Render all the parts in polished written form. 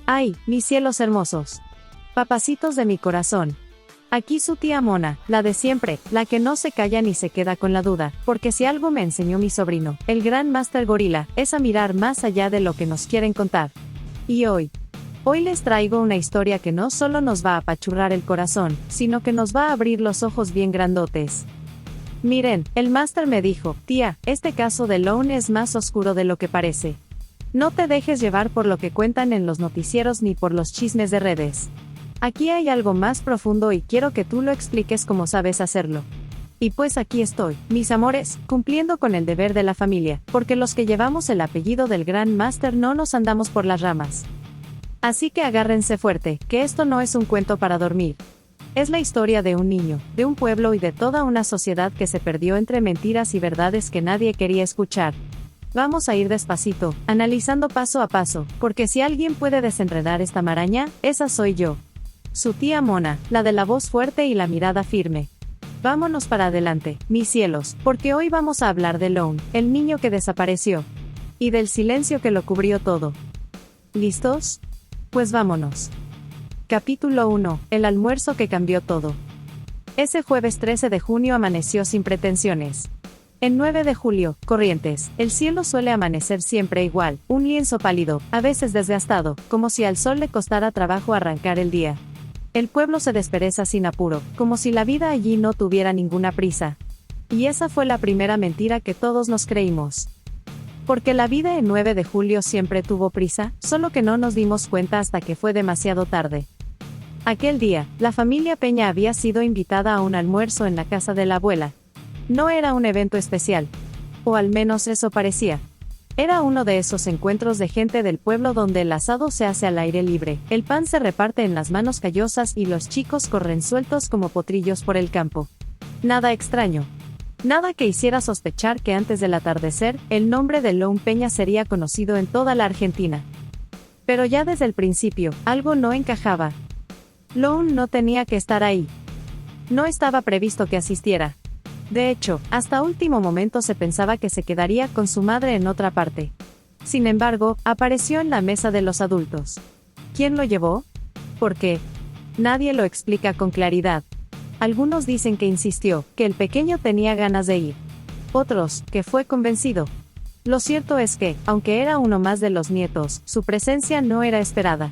Ay, mis cielos hermosos. Papacitos de mi corazón. Aquí su tía Mona, la de siempre, la que no se calla ni se queda con la duda, porque si algo me enseñó mi sobrino, el gran Master Gorila, es a mirar más allá de lo que nos quieren contar. Y hoy les traigo una historia que no solo nos va a apachurrar el corazón, sino que nos va a abrir los ojos bien grandotes. Miren, el Master me dijo, tía, este caso de Lone es más oscuro de lo que parece. No te dejes llevar por lo que cuentan en los noticieros ni por los chismes de redes. Aquí hay algo más profundo y quiero que tú lo expliques como sabes hacerlo. Y pues aquí estoy, mis amores, cumpliendo con el deber de la familia, porque los que llevamos el apellido del Gran Master no nos andamos por las ramas. Así que agárrense fuerte, que esto no es un cuento para dormir. Es la historia de un niño, de un pueblo y de toda una sociedad que se perdió entre mentiras y verdades que nadie quería escuchar. Vamos a ir despacito, analizando paso a paso, porque si alguien puede desenredar esta maraña, esa soy yo. Su tía Mona, la de la voz fuerte y la mirada firme. Vámonos para adelante, mis cielos, porque hoy vamos a hablar de Lone, el niño que desapareció. Y del silencio que lo cubrió todo. ¿Listos? Pues vámonos. Capítulo 1, el almuerzo que cambió todo. Ese jueves 13 de junio amaneció sin pretensiones. En 9 de julio, Corrientes, el cielo suele amanecer siempre igual, un lienzo pálido, a veces desgastado, como si al sol le costara trabajo arrancar el día. El pueblo se despereza sin apuro, como si la vida allí no tuviera ninguna prisa. Y esa fue la primera mentira que todos nos creímos. Porque la vida en 9 de julio siempre tuvo prisa, solo que no nos dimos cuenta hasta que fue demasiado tarde. Aquel día, la familia Peña había sido invitada a un almuerzo en la casa de la abuela. No era un evento especial. O al menos eso parecía. Era uno de esos encuentros de gente del pueblo donde el asado se hace al aire libre, el pan se reparte en las manos callosas y los chicos corren sueltos como potrillos por el campo. Nada extraño. Nada que hiciera sospechar que antes del atardecer, el nombre de Lone Peña sería conocido en toda la Argentina. Pero ya desde el principio, algo no encajaba. Lone no tenía que estar ahí. No estaba previsto que asistiera. De hecho, hasta último momento se pensaba que se quedaría con su madre en otra parte. Sin embargo, apareció en la mesa de los adultos. ¿Quién lo llevó? ¿Por qué? Nadie lo explica con claridad. Algunos dicen que insistió, que el pequeño tenía ganas de ir. Otros, que fue convencido. Lo cierto es que, aunque era uno más de los nietos, su presencia no era esperada.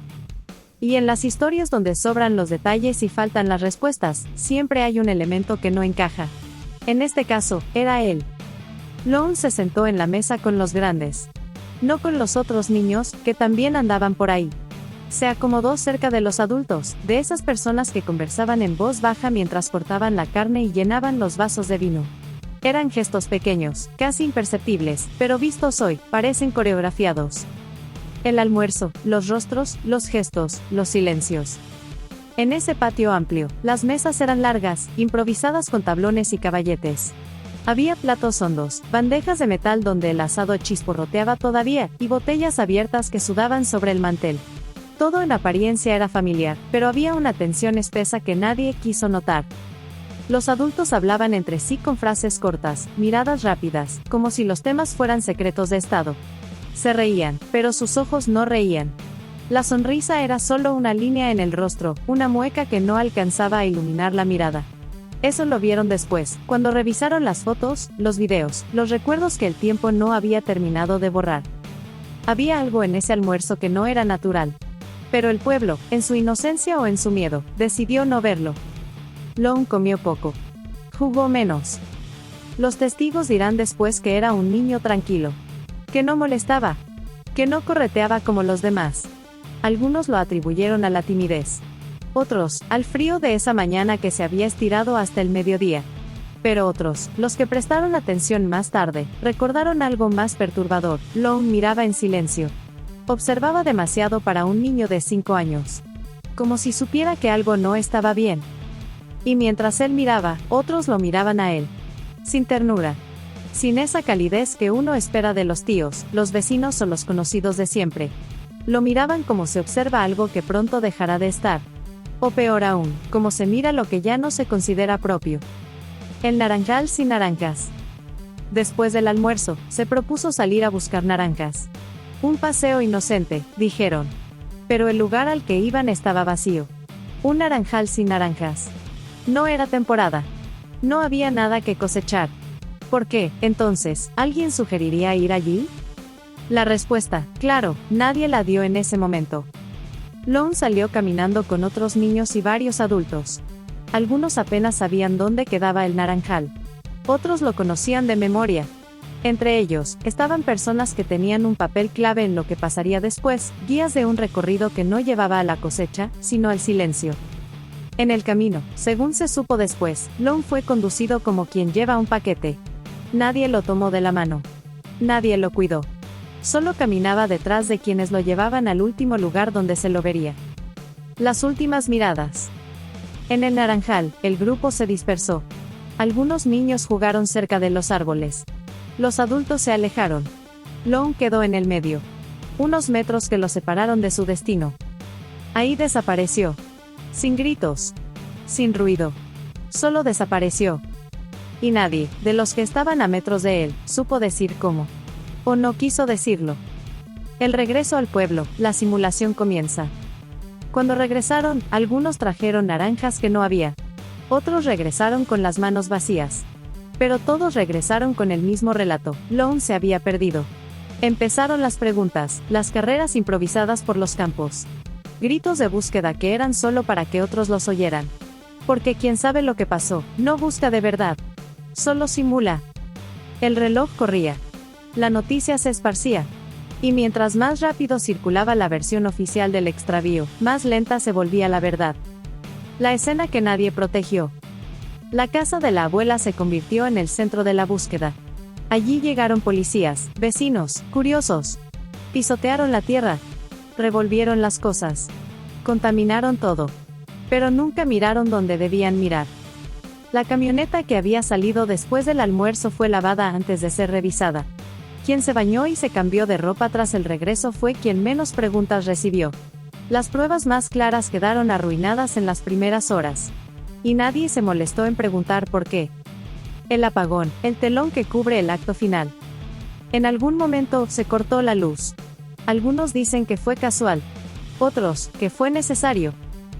Y en las historias donde sobran los detalles y faltan las respuestas, siempre hay un elemento que no encaja. En este caso, era él. Lone se sentó en la mesa con los grandes. No con los otros niños, que también andaban por ahí. Se acomodó cerca de los adultos, de esas personas que conversaban en voz baja mientras cortaban la carne y llenaban los vasos de vino. Eran gestos pequeños, casi imperceptibles, pero vistos hoy, parecen coreografiados. El almuerzo, los rostros, los gestos, los silencios. En ese patio amplio, las mesas eran largas, improvisadas con tablones y caballetes. Había platos hondos, bandejas de metal donde el asado chisporroteaba todavía, y botellas abiertas que sudaban sobre el mantel. Todo en apariencia era familiar, pero había una tensión espesa que nadie quiso notar. Los adultos hablaban entre sí con frases cortas, miradas rápidas, como si los temas fueran secretos de estado. Se reían, pero sus ojos no reían. La sonrisa era solo una línea en el rostro, una mueca que no alcanzaba a iluminar la mirada. Eso lo vieron después, cuando revisaron las fotos, los videos, los recuerdos que el tiempo no había terminado de borrar. Había algo en ese almuerzo que no era natural. Pero el pueblo, en su inocencia o en su miedo, decidió no verlo. Lone comió poco. Jugó menos. Los testigos dirán después que era un niño tranquilo. Que no molestaba. Que no correteaba como los demás. Algunos lo atribuyeron a la timidez. Otros, al frío de esa mañana que se había estirado hasta el mediodía. Pero otros, los que prestaron atención más tarde, recordaron algo más perturbador. Lone miraba en silencio. Observaba demasiado para un niño de 5 años. Como si supiera que algo no estaba bien. Y mientras él miraba, otros lo miraban a él. Sin ternura. Sin esa calidez que uno espera de los tíos, los vecinos o los conocidos de siempre. Lo miraban como se observa algo que pronto dejará de estar. O peor aún, como se mira lo que ya no se considera propio. El naranjal sin naranjas. Después del almuerzo, se propuso salir a buscar naranjas. Un paseo inocente, dijeron. Pero el lugar al que iban estaba vacío. Un naranjal sin naranjas. No era temporada. No había nada que cosechar. ¿Por qué, entonces, alguien sugeriría ir allí? La respuesta, claro, nadie la dio en ese momento. Lone salió caminando con otros niños y varios adultos. Algunos apenas sabían dónde quedaba el naranjal. Otros lo conocían de memoria. Entre ellos, estaban personas que tenían un papel clave en lo que pasaría después, guías de un recorrido que no llevaba a la cosecha, sino al silencio. En el camino, según se supo después, Lone fue conducido como quien lleva un paquete. Nadie lo tomó de la mano. Nadie lo cuidó. Solo caminaba detrás de quienes lo llevaban al último lugar donde se lo vería. Las últimas miradas. En el naranjal, el grupo se dispersó. Algunos niños jugaron cerca de los árboles. Los adultos se alejaron. Lone quedó en el medio. Unos metros que lo separaron de su destino. Ahí desapareció. Sin gritos. Sin ruido. Solo desapareció. Y nadie, de los que estaban a metros de él, supo decir cómo. O no quiso decirlo. El regreso al pueblo, la simulación comienza. Cuando regresaron, algunos trajeron naranjas que no había. Otros regresaron con las manos vacías. Pero todos regresaron con el mismo relato: Lone se había perdido. Empezaron las preguntas, las carreras improvisadas por los campos. Gritos de búsqueda que eran solo para que otros los oyeran. Porque quien sabe lo que pasó, no busca de verdad. Solo simula. El reloj corría. La noticia se esparcía. Y mientras más rápido circulaba la versión oficial del extravío, más lenta se volvía la verdad. La escena que nadie protegió. La casa de la abuela se convirtió en el centro de la búsqueda. Allí llegaron policías, vecinos, curiosos. Pisotearon la tierra. Revolvieron las cosas. Contaminaron todo. Pero nunca miraron donde debían mirar. La camioneta que había salido después del almuerzo fue lavada antes de ser revisada. Quien se bañó y se cambió de ropa tras el regreso fue quien menos preguntas recibió. Las pruebas más claras quedaron arruinadas en las primeras horas. Y nadie se molestó en preguntar por qué. El apagón, el telón que cubre el acto final. En algún momento se cortó la luz. Algunos dicen que fue casual. Otros, que fue necesario.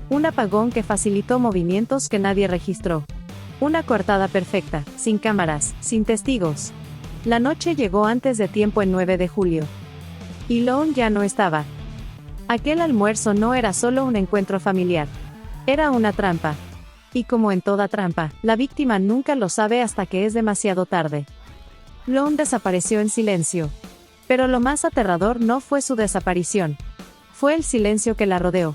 Un apagón que facilitó movimientos que nadie registró. Una coartada perfecta, sin cámaras, sin testigos. La noche llegó antes de tiempo el 9 de julio. Y Lone ya no estaba. Aquel almuerzo no era solo un encuentro familiar. Era una trampa. Y como en toda trampa, la víctima nunca lo sabe hasta que es demasiado tarde. Lone desapareció en silencio. Pero lo más aterrador no fue su desaparición. Fue el silencio que la rodeó.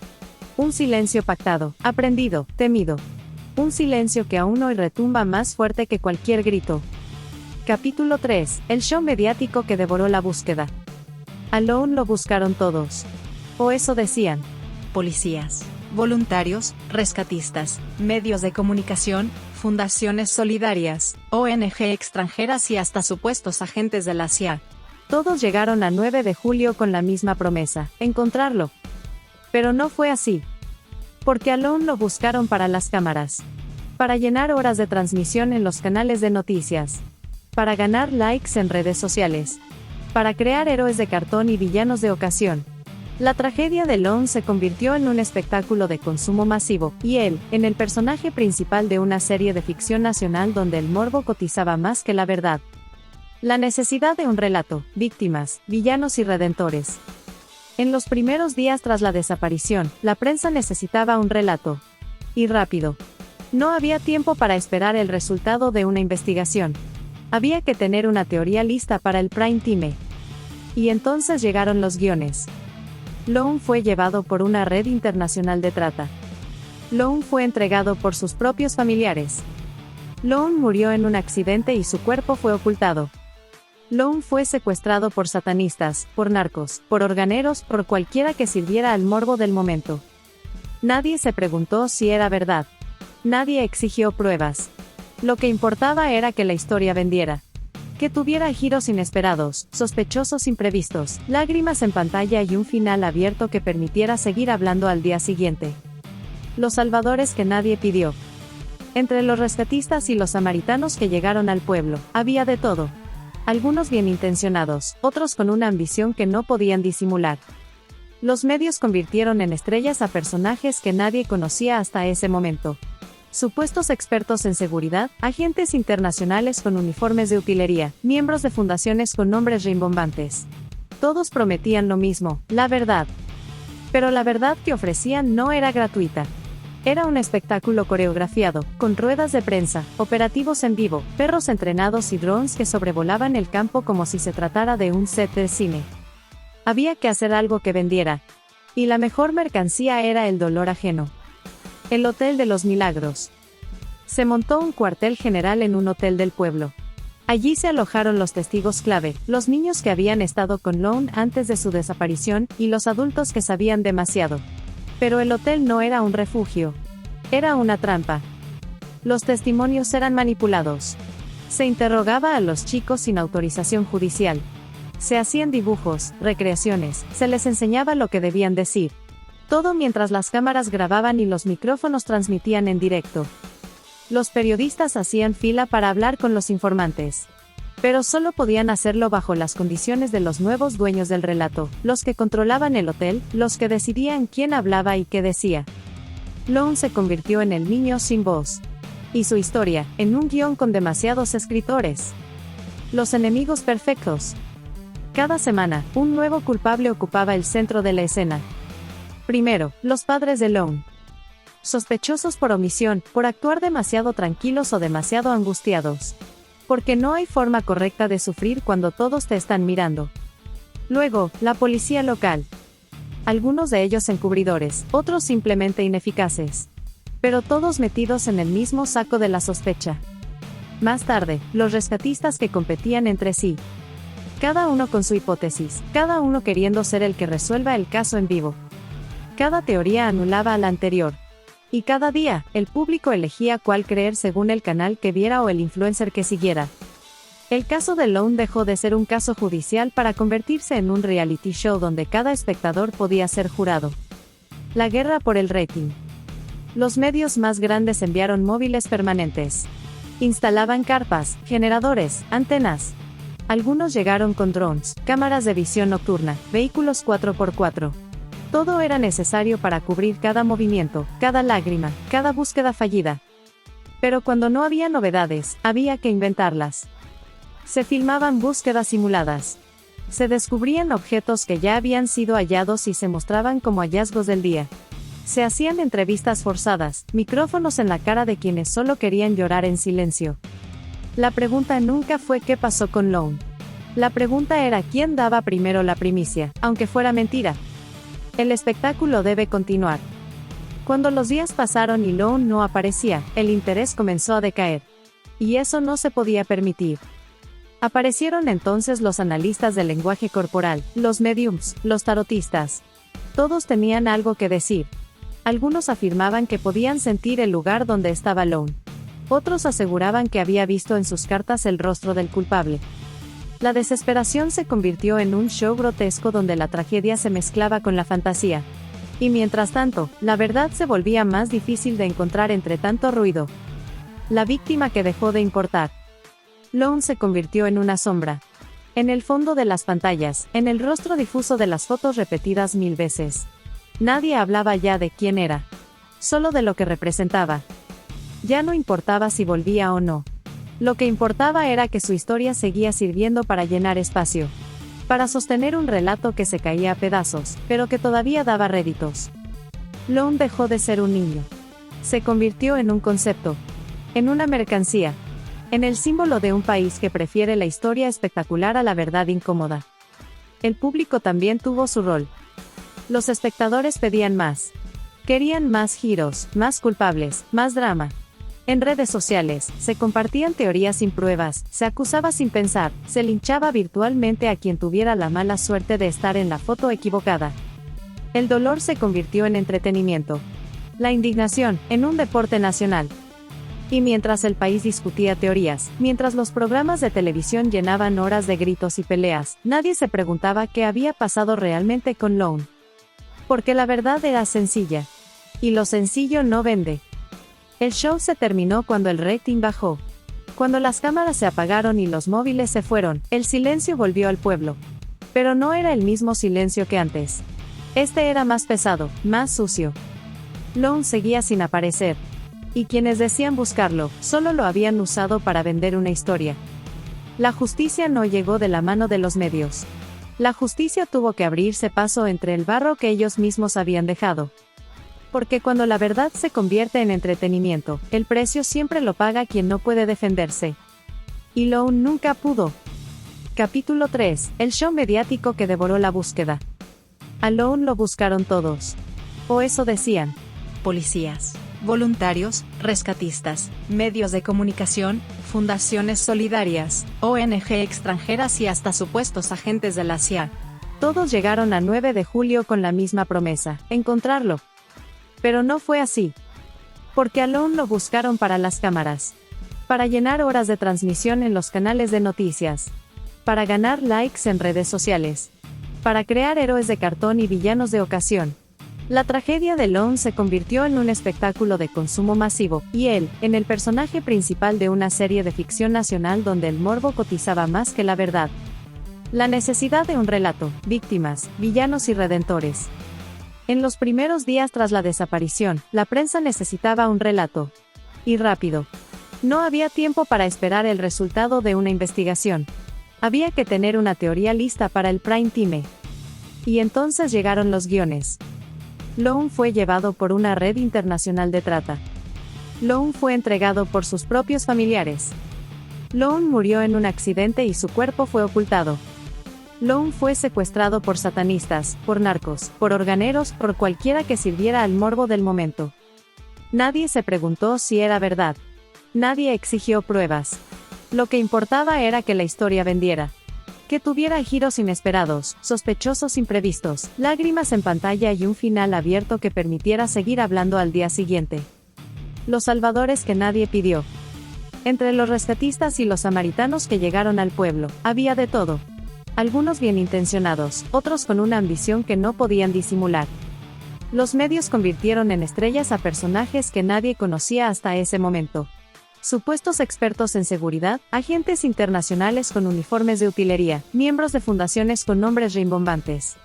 Un silencio pactado, aprendido, temido. Un silencio que aún hoy retumba más fuerte que cualquier grito. Capítulo 3. El show mediático que devoró la búsqueda. A Lone lo buscaron todos. O eso decían. Policías, voluntarios, rescatistas, medios de comunicación, fundaciones solidarias, ONG extranjeras y hasta supuestos agentes de la CIA. Todos llegaron a 9 de julio con la misma promesa: encontrarlo. Pero no fue así. Porque a Lone lo buscaron para las cámaras. Para llenar horas de transmisión en los canales de noticias. Para ganar likes en redes sociales. Para crear héroes de cartón y villanos de ocasión. La tragedia de Lone se convirtió en un espectáculo de consumo masivo, y él, en el personaje principal de una serie de ficción nacional donde el morbo cotizaba más que la verdad. La necesidad de un relato, víctimas, villanos y redentores. En los primeros días tras la desaparición, la prensa necesitaba un relato. Y rápido. No había tiempo para esperar el resultado de una investigación. Había que tener una teoría lista para el prime time. Y entonces llegaron los guiones. Lone fue llevado por una red internacional de trata. Lone fue entregado por sus propios familiares. Lone murió en un accidente y su cuerpo fue ocultado. Lone fue secuestrado por satanistas, por narcos, por organeros, por cualquiera que sirviera al morbo del momento. Nadie se preguntó si era verdad. Nadie exigió pruebas. Lo que importaba era que la historia vendiera. Que tuviera giros inesperados, sospechosos imprevistos, lágrimas en pantalla y un final abierto que permitiera seguir hablando al día siguiente. Los salvadores que nadie pidió. Entre los rescatistas y los samaritanos que llegaron al pueblo, había de todo. Algunos bien intencionados, otros con una ambición que no podían disimular. Los medios convirtieron en estrellas a personajes que nadie conocía hasta ese momento. Supuestos expertos en seguridad, agentes internacionales con uniformes de utilería, miembros de fundaciones con nombres rimbombantes. Todos prometían lo mismo, la verdad. Pero la verdad que ofrecían no era gratuita. Era un espectáculo coreografiado, con ruedas de prensa, operativos en vivo, perros entrenados y drones que sobrevolaban el campo como si se tratara de un set de cine. Había que hacer algo que vendiera. Y la mejor mercancía era el dolor ajeno. El Hotel de los Milagros. Se montó un cuartel general en un hotel del pueblo. Allí se alojaron los testigos clave, los niños que habían estado con Lone antes de su desaparición y los adultos que sabían demasiado. Pero el hotel no era un refugio. Era una trampa. Los testimonios eran manipulados. Se interrogaba a los chicos sin autorización judicial. Se hacían dibujos, recreaciones, se les enseñaba lo que debían decir. Todo mientras las cámaras grababan y los micrófonos transmitían en directo. Los periodistas hacían fila para hablar con los informantes. Pero solo podían hacerlo bajo las condiciones de los nuevos dueños del relato, los que controlaban el hotel, los que decidían quién hablaba y qué decía. Lone se convirtió en el niño sin voz. Y su historia, en un guión con demasiados escritores. Los enemigos perfectos. Cada semana, un nuevo culpable ocupaba el centro de la escena. Primero, los padres de Lone. Sospechosos por omisión, por actuar demasiado tranquilos o demasiado angustiados. Porque no hay forma correcta de sufrir cuando todos te están mirando. Luego, la policía local. Algunos de ellos encubridores, otros simplemente ineficaces. Pero todos metidos en el mismo saco de la sospecha. Más tarde, los rescatistas que competían entre sí. Cada uno con su hipótesis, cada uno queriendo ser el que resuelva el caso en vivo. Cada teoría anulaba a la anterior. Y cada día, el público elegía cuál creer según el canal que viera o el influencer que siguiera. El caso de Lone dejó de ser un caso judicial para convertirse en un reality show donde cada espectador podía ser jurado. La guerra por el rating. Los medios más grandes enviaron móviles permanentes. Instalaban carpas, generadores, antenas. Algunos llegaron con drones, cámaras de visión nocturna, vehículos 4x4. Todo era necesario para cubrir cada movimiento, cada lágrima, cada búsqueda fallida. Pero cuando no había novedades, había que inventarlas. Se filmaban búsquedas simuladas. Se descubrían objetos que ya habían sido hallados y se mostraban como hallazgos del día. Se hacían entrevistas forzadas, micrófonos en la cara de quienes solo querían llorar en silencio. La pregunta nunca fue qué pasó con Lone. La pregunta era quién daba primero la primicia, aunque fuera mentira. El espectáculo debe continuar. Cuando los días pasaron y Lone no aparecía, el interés comenzó a decaer. Y eso no se podía permitir. Aparecieron entonces los analistas del lenguaje corporal, los mediums, los tarotistas. Todos tenían algo que decir. Algunos afirmaban que podían sentir el lugar donde estaba Lone. Otros aseguraban que había visto en sus cartas el rostro del culpable. La desesperación se convirtió en un show grotesco donde la tragedia se mezclaba con la fantasía. Y mientras tanto, la verdad se volvía más difícil de encontrar entre tanto ruido. La víctima que dejó de importar. Lone se convirtió en una sombra. En el fondo de las pantallas, en el rostro difuso de las fotos repetidas 1000 veces. Nadie hablaba ya de quién era. Solo de lo que representaba. Ya no importaba si volvía o no. Lo que importaba era que su historia seguía sirviendo para llenar espacio. Para sostener un relato que se caía a pedazos, pero que todavía daba réditos. Lone dejó de ser un niño. Se convirtió en un concepto. En una mercancía. En el símbolo de un país que prefiere la historia espectacular a la verdad incómoda. El público también tuvo su rol. Los espectadores pedían más. Querían más giros, más culpables, más drama. En redes sociales, se compartían teorías sin pruebas, se acusaba sin pensar, se linchaba virtualmente a quien tuviera la mala suerte de estar en la foto equivocada. El dolor se convirtió en entretenimiento. La indignación, en un deporte nacional. Y mientras el país discutía teorías, mientras los programas de televisión llenaban horas de gritos y peleas, nadie se preguntaba qué había pasado realmente con Lone. Porque la verdad era sencilla. Y lo sencillo no vende. El show se terminó cuando el rating bajó. Cuando las cámaras se apagaron y los móviles se fueron, el silencio volvió al pueblo. Pero no era el mismo silencio que antes. Este era más pesado, más sucio. Lone seguía sin aparecer. Y quienes decían buscarlo, solo lo habían usado para vender una historia. La justicia no llegó de la mano de los medios. La justicia tuvo que abrirse paso entre el barro que ellos mismos habían dejado. Porque cuando la verdad se convierte en entretenimiento, el precio siempre lo paga quien no puede defenderse. Y Lone nunca pudo. Capítulo 3. El show mediático que devoró la búsqueda. A Lone lo buscaron todos. O eso decían. Policías, voluntarios, rescatistas, medios de comunicación, fundaciones solidarias, ONG extranjeras y hasta supuestos agentes de la CIA. Todos llegaron a 9 de julio con la misma promesa, encontrarlo. Pero no fue así. Porque a Lone lo buscaron para las cámaras. Para llenar horas de transmisión en los canales de noticias. Para ganar likes en redes sociales. Para crear héroes de cartón y villanos de ocasión. La tragedia de Lone se convirtió en un espectáculo de consumo masivo, y él, en el personaje principal de una serie de ficción nacional donde el morbo cotizaba más que la verdad. La necesidad de un relato, víctimas, villanos y redentores. En los primeros días tras la desaparición, la prensa necesitaba un relato. Y rápido. No había tiempo para esperar el resultado de una investigación. Había que tener una teoría lista para el prime time. Y entonces llegaron los guiones. Lone fue llevado por una red internacional de trata. Lone fue entregado por sus propios familiares. Lone murió en un accidente y su cuerpo fue ocultado. Lone fue secuestrado por satanistas, por narcos, por organeros, por cualquiera que sirviera al morbo del momento. Nadie se preguntó si era verdad. Nadie exigió pruebas. Lo que importaba era que la historia vendiera. Que tuviera giros inesperados, sospechosos imprevistos, lágrimas en pantalla y un final abierto que permitiera seguir hablando al día siguiente. Los salvadores que nadie pidió. Entre los rescatistas y los samaritanos que llegaron al pueblo, había de todo. Algunos bien intencionados, otros con una ambición que no podían disimular. Los medios convirtieron en estrellas a personajes que nadie conocía hasta ese momento. Supuestos expertos en seguridad, agentes internacionales con uniformes de utilería, miembros de fundaciones con nombres rimbombantes.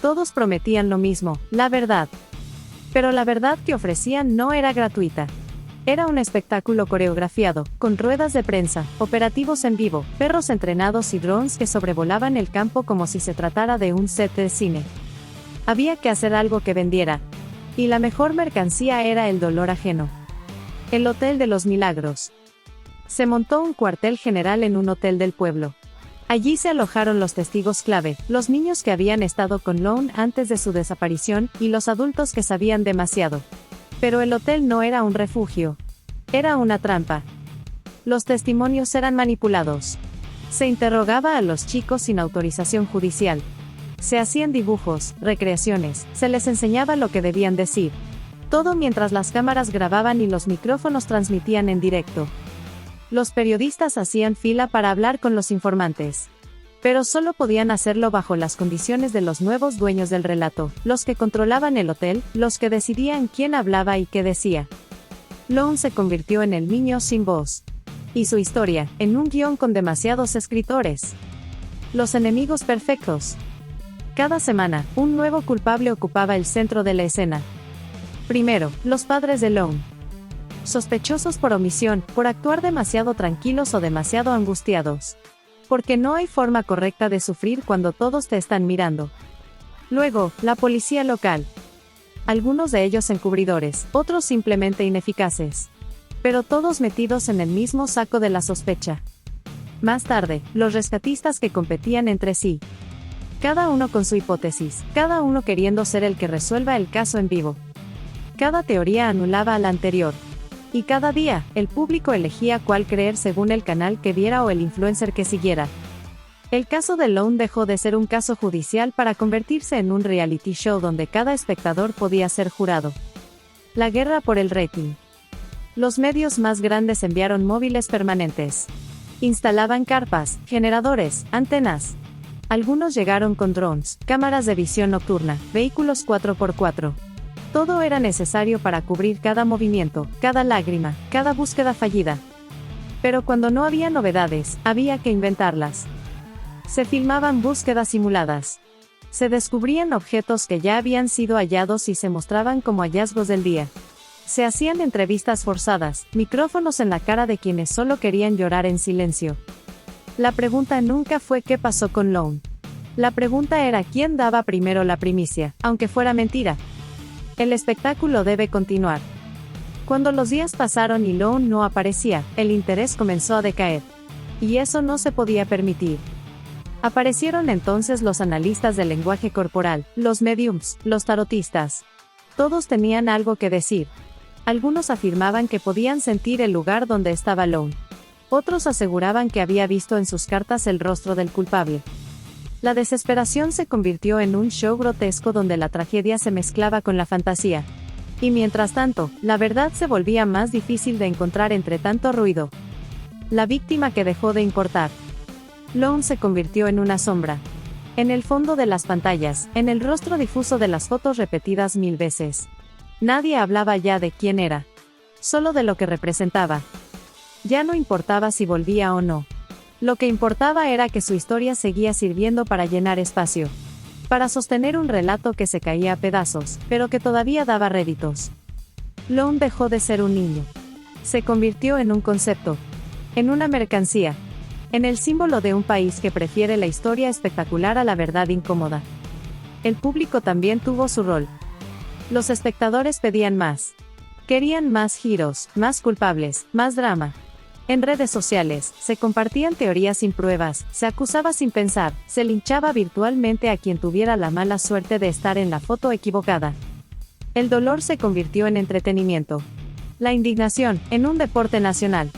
Todos prometían lo mismo, la verdad. Pero la verdad que ofrecían no era gratuita. Era un espectáculo coreografiado, con ruedas de prensa, operativos en vivo, perros entrenados y drones que sobrevolaban el campo como si se tratara de un set de cine. Había que hacer algo que vendiera. Y la mejor mercancía era el dolor ajeno. El Hotel de los Milagros. Se montó un cuartel general en un hotel del pueblo. Allí se alojaron los testigos clave, los niños que habían estado con Lone antes de su desaparición, y los adultos que sabían demasiado. Pero el hotel no era un refugio. Era una trampa. Los testimonios eran manipulados. Se interrogaba a los chicos sin autorización judicial. Se hacían dibujos, recreaciones, se les enseñaba lo que debían decir. Todo mientras las cámaras grababan y los micrófonos transmitían en directo. Los periodistas hacían fila para hablar con los informantes. Pero solo podían hacerlo bajo las condiciones de los nuevos dueños del relato, los que controlaban el hotel, los que decidían quién hablaba y qué decía. Lone se convirtió en el niño sin voz. Y su historia, en un guión con demasiados escritores. Los enemigos perfectos. Cada semana, un nuevo culpable ocupaba el centro de la escena. Primero, los padres de Lone. Sospechosos por omisión, por actuar demasiado tranquilos o demasiado angustiados. Porque no hay forma correcta de sufrir cuando todos te están mirando. Luego, la policía local. Algunos de ellos encubridores, otros simplemente ineficaces. Pero todos metidos en el mismo saco de la sospecha. Más tarde, los rescatistas que competían entre sí. Cada uno con su hipótesis, cada uno queriendo ser el que resuelva el caso en vivo. Cada teoría anulaba a la anterior. Y cada día, el público elegía cuál creer según el canal que viera o el influencer que siguiera. El caso de Lone dejó de ser un caso judicial para convertirse en un reality show donde cada espectador podía ser jurado. La guerra por el rating. Los medios más grandes enviaron móviles permanentes. Instalaban carpas, generadores, antenas. Algunos llegaron con drones, cámaras de visión nocturna, vehículos 4x4. Todo era necesario para cubrir cada movimiento, cada lágrima, cada búsqueda fallida. Pero cuando no había novedades, había que inventarlas. Se filmaban búsquedas simuladas. Se descubrían objetos que ya habían sido hallados y se mostraban como hallazgos del día. Se hacían entrevistas forzadas, micrófonos en la cara de quienes solo querían llorar en silencio. La pregunta nunca fue qué pasó con Lone. La pregunta era quién daba primero la primicia, aunque fuera mentira. El espectáculo debe continuar. Cuando los días pasaron y Lone no aparecía, el interés comenzó a decaer. Y eso no se podía permitir. Aparecieron entonces los analistas del lenguaje corporal, los mediums, los tarotistas. Todos tenían algo que decir. Algunos afirmaban que podían sentir el lugar donde estaba Lone. Otros aseguraban que había visto en sus cartas el rostro del culpable. La desesperación se convirtió en un show grotesco donde la tragedia se mezclaba con la fantasía. Y mientras tanto, la verdad se volvía más difícil de encontrar entre tanto ruido. La víctima que dejó de importar. Lone se convirtió en una sombra. En el fondo de las pantallas, en el rostro difuso de las fotos repetidas 1000 veces. Nadie hablaba ya de quién era. Solo de lo que representaba. Ya no importaba si volvía o no. Lo que importaba era que su historia seguía sirviendo para llenar espacio. Para sostener un relato que se caía a pedazos, pero que todavía daba réditos. Lone dejó de ser un niño. Se convirtió en un concepto. En una mercancía. En el símbolo de un país que prefiere la historia espectacular a la verdad incómoda. El público también tuvo su rol. Los espectadores pedían más. Querían más giros, más culpables, más drama. En redes sociales, se compartían teorías sin pruebas, se acusaba sin pensar, se linchaba virtualmente a quien tuviera la mala suerte de estar en la foto equivocada. El dolor se convirtió en entretenimiento. La indignación, en un deporte nacional.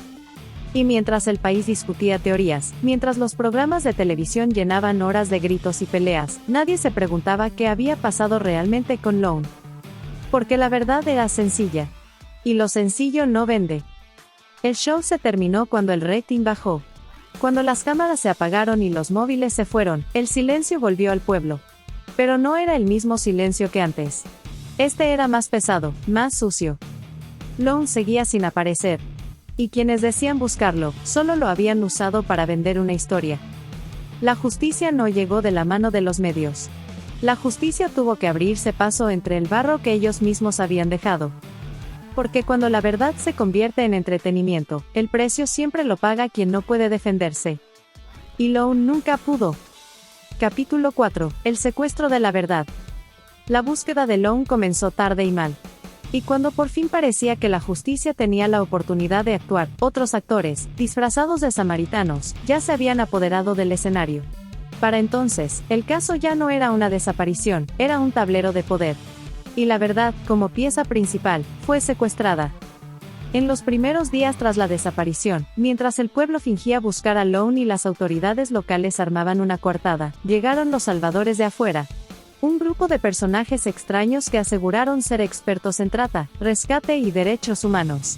Y mientras el país discutía teorías, mientras los programas de televisión llenaban horas de gritos y peleas, nadie se preguntaba qué había pasado realmente con Lone. Porque la verdad era sencilla. Y lo sencillo no vende. El show se terminó cuando el rating bajó. Cuando las cámaras se apagaron y los móviles se fueron, el silencio volvió al pueblo. Pero no era el mismo silencio que antes. Este era más pesado, más sucio. Lone seguía sin aparecer. Y quienes decían buscarlo, solo lo habían usado para vender una historia. La justicia no llegó de la mano de los medios. La justicia tuvo que abrirse paso entre el barro que ellos mismos habían dejado. Porque cuando la verdad se convierte en entretenimiento, el precio siempre lo paga quien no puede defenderse. Y Lone nunca pudo. Capítulo 4. El secuestro de la verdad. La búsqueda de Lone comenzó tarde y mal. Y cuando por fin parecía que la justicia tenía la oportunidad de actuar, otros actores, disfrazados de samaritanos, ya se habían apoderado del escenario. Para entonces, el caso ya no era una desaparición, era un tablero de poder. Y la verdad, como pieza principal, fue secuestrada. En los primeros días tras la desaparición, mientras el pueblo fingía buscar a Lone y las autoridades locales armaban una coartada, llegaron los salvadores de afuera. Un grupo de personajes extraños que aseguraron ser expertos en trata, rescate y derechos humanos.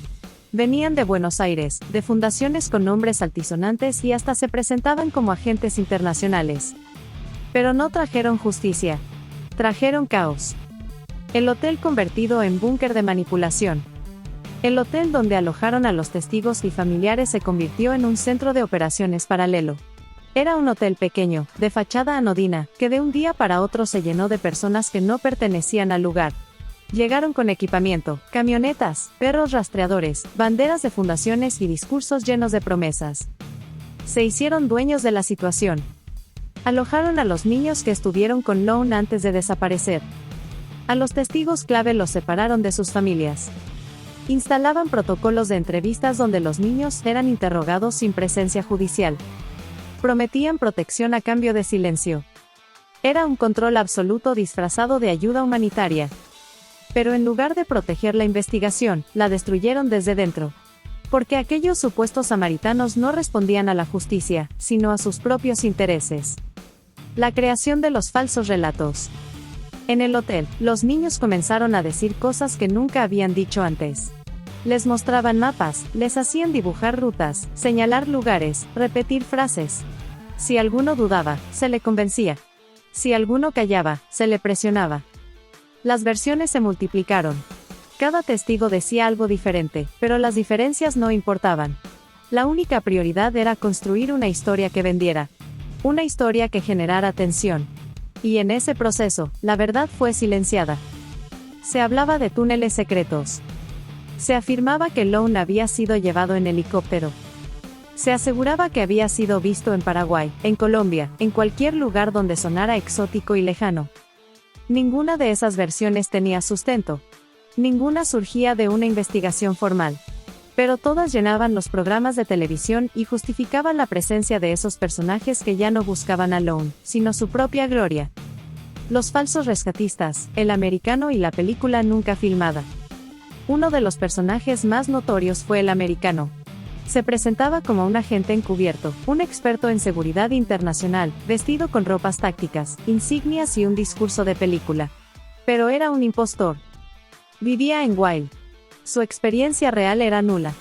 Venían de Buenos Aires, de fundaciones con nombres altisonantes y hasta se presentaban como agentes internacionales. Pero no trajeron justicia. Trajeron caos. El hotel convertido en búnker de manipulación. El hotel donde alojaron a los testigos y familiares se convirtió en un centro de operaciones paralelo. Era un hotel pequeño, de fachada anodina, que de un día para otro se llenó de personas que no pertenecían al lugar. Llegaron con equipamiento, camionetas, perros rastreadores, banderas de fundaciones y discursos llenos de promesas. Se hicieron dueños de la situación. Alojaron a los niños que estuvieron con Lone antes de desaparecer. A los testigos clave los separaron de sus familias. Instalaban protocolos de entrevistas donde los niños eran interrogados sin presencia judicial. Prometían protección a cambio de silencio. Era un control absoluto disfrazado de ayuda humanitaria. Pero en lugar de proteger la investigación, la destruyeron desde dentro. Porque aquellos supuestos samaritanos no respondían a la justicia, sino a sus propios intereses. La creación de los falsos relatos. En el hotel, los niños comenzaron a decir cosas que nunca habían dicho antes. Les mostraban mapas, les hacían dibujar rutas, señalar lugares, repetir frases. Si alguno dudaba, se le convencía. Si alguno callaba, se le presionaba. Las versiones se multiplicaron. Cada testigo decía algo diferente, pero las diferencias no importaban. La única prioridad era construir una historia que vendiera. Una historia que generara tensión. Y en ese proceso, la verdad fue silenciada. Se hablaba de túneles secretos. Se afirmaba que Lone había sido llevado en helicóptero. Se aseguraba que había sido visto en Paraguay, en Colombia, en cualquier lugar donde sonara exótico y lejano. Ninguna de esas versiones tenía sustento. Ninguna surgía de una investigación formal. Pero todas llenaban los programas de televisión y justificaban la presencia de esos personajes que ya no buscaban a Lone, sino su propia gloria. Los falsos rescatistas, el americano y la película nunca filmada. Uno de los personajes más notorios fue el americano. Se presentaba como un agente encubierto, un experto en seguridad internacional, vestido con ropas tácticas, insignias y un discurso de película. Pero era un impostor. Vivía en Wild. Su experiencia real era nula.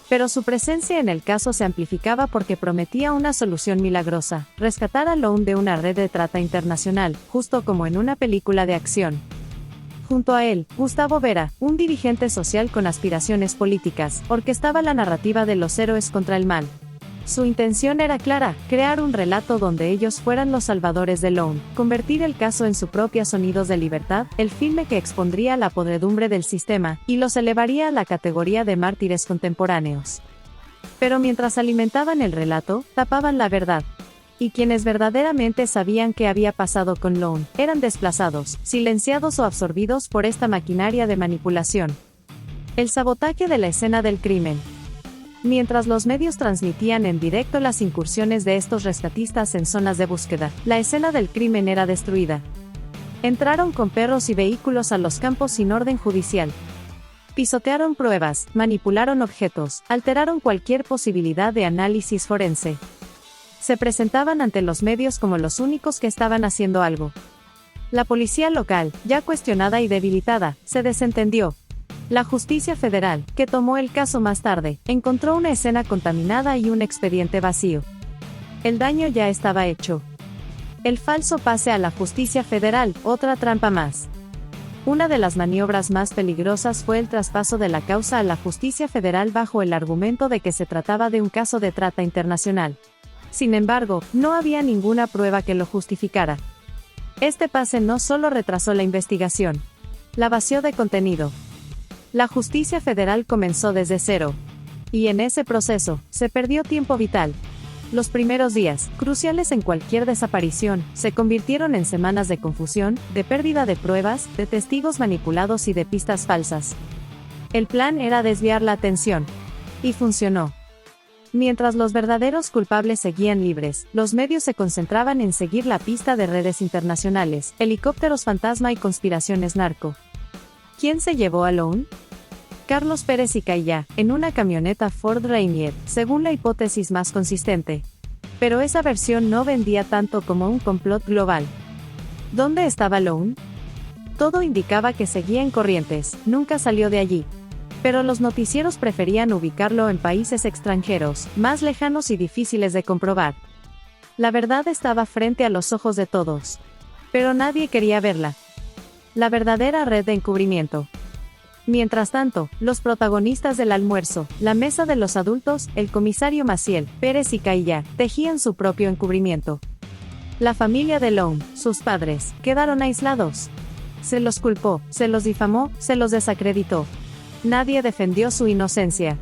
Pero su presencia en el caso se amplificaba porque prometía una solución milagrosa, rescatar a Lone de una red de trata internacional, justo como en una película de acción. Junto a él, Gustavo Vera, un dirigente social con aspiraciones políticas, orquestaba la narrativa de los héroes contra el mal. Su intención era clara, crear un relato donde ellos fueran los salvadores de Lone, convertir el caso en su propia Sonidos de Libertad, el filme que expondría la podredumbre del sistema, y los elevaría a la categoría de mártires contemporáneos. Pero mientras alimentaban el relato, tapaban la verdad. Y quienes verdaderamente sabían qué había pasado con Lone, eran desplazados, silenciados o absorbidos por esta maquinaria de manipulación. El sabotaje de la escena del crimen. Mientras los medios transmitían en directo las incursiones de estos rescatistas en zonas de búsqueda, la escena del crimen era destruida. Entraron con perros y vehículos a los campos sin orden judicial. Pisotearon pruebas, manipularon objetos, alteraron cualquier posibilidad de análisis forense. Se presentaban ante los medios como los únicos que estaban haciendo algo. La policía local, ya cuestionada y debilitada, se desentendió. La justicia federal, que tomó el caso más tarde, encontró una escena contaminada y un expediente vacío. El daño ya estaba hecho. El falso pase a la justicia federal, otra trampa más. Una de las maniobras más peligrosas fue el traspaso de la causa a la justicia federal bajo el argumento de que se trataba de un caso de trata internacional. Sin embargo, no había ninguna prueba que lo justificara. Este pase no solo retrasó la investigación, la vació de contenido. La justicia federal comenzó desde cero. Y en ese proceso, se perdió tiempo vital. Los primeros días, cruciales en cualquier desaparición, se convirtieron en semanas de confusión, de pérdida de pruebas, de testigos manipulados y de pistas falsas. El plan era desviar la atención. Y funcionó. Mientras los verdaderos culpables seguían libres, los medios se concentraban en seguir la pista de redes internacionales, helicópteros fantasma y conspiraciones narco. ¿Quién se llevó a Lone? Carlos Pérez y Cayá, en una camioneta Ford Rainier, según la hipótesis más consistente. Pero esa versión no vendía tanto como un complot global. ¿Dónde estaba Lone? Todo indicaba que seguía en Corrientes, nunca salió de allí. Pero los noticieros preferían ubicarlo en países extranjeros, más lejanos y difíciles de comprobar. La verdad estaba frente a los ojos de todos. Pero nadie quería verla. La verdadera red de encubrimiento. Mientras tanto, los protagonistas del almuerzo, la mesa de los adultos, el comisario Maciel, Pérez y Cayá, tejían su propio encubrimiento. La familia de Lone, sus padres, quedaron aislados. Se los culpó, se los difamó, se los desacreditó. Nadie defendió su inocencia.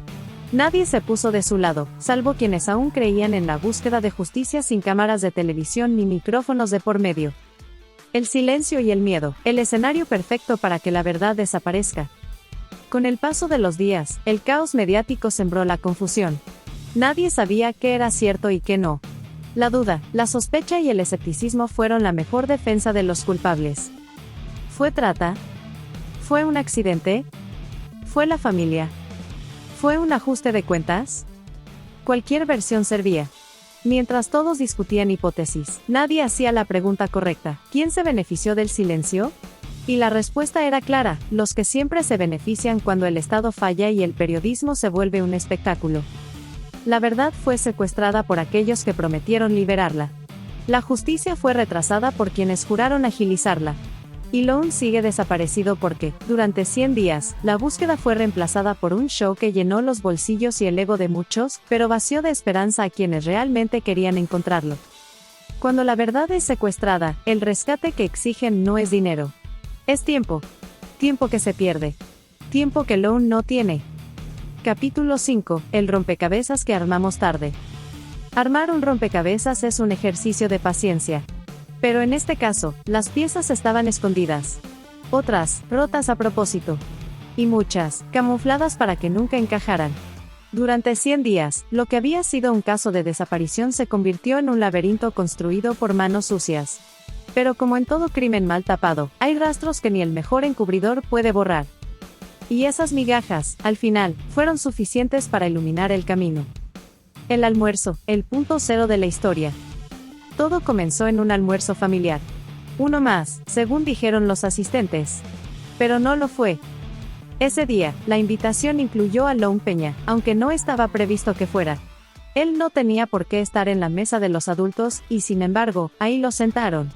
Nadie se puso de su lado, salvo quienes aún creían en la búsqueda de justicia sin cámaras de televisión ni micrófonos de por medio. El silencio y el miedo, el escenario perfecto para que la verdad desaparezca. Con el paso de los días, el caos mediático sembró la confusión. Nadie sabía qué era cierto y qué no. La duda, la sospecha y el escepticismo fueron la mejor defensa de los culpables. ¿Fue trata? ¿Fue un accidente? ¿Fue la familia? ¿Fue un ajuste de cuentas? Cualquier versión servía. Mientras todos discutían hipótesis, nadie hacía la pregunta correcta: ¿quién se benefició del silencio? Y la respuesta era clara: los que siempre se benefician cuando el Estado falla y el periodismo se vuelve un espectáculo. La verdad fue secuestrada por aquellos que prometieron liberarla. La justicia fue retrasada por quienes juraron agilizarla. Y Lone sigue desaparecido porque, durante 100 días, la búsqueda fue reemplazada por un show que llenó los bolsillos y el ego de muchos, pero vació de esperanza a quienes realmente querían encontrarlo. Cuando la verdad es secuestrada, el rescate que exigen no es dinero. Es tiempo. Tiempo que se pierde. Tiempo que Lone no tiene. Capítulo 5. El rompecabezas que armamos tarde. Armar un rompecabezas es un ejercicio de paciencia. Pero en este caso, las piezas estaban escondidas. Otras, rotas a propósito. Y muchas, camufladas para que nunca encajaran. Durante 100 días, lo que había sido un caso de desaparición se convirtió en un laberinto construido por manos sucias. Pero como en todo crimen mal tapado, hay rastros que ni el mejor encubridor puede borrar. Y esas migajas, al final, fueron suficientes para iluminar el camino. El almuerzo, el punto cero de la historia. Todo comenzó en un almuerzo familiar. Uno más, según dijeron los asistentes. Pero no lo fue. Ese día, la invitación incluyó a Lone Peña, aunque no estaba previsto que fuera. Él no tenía por qué estar en la mesa de los adultos, y sin embargo, ahí lo sentaron.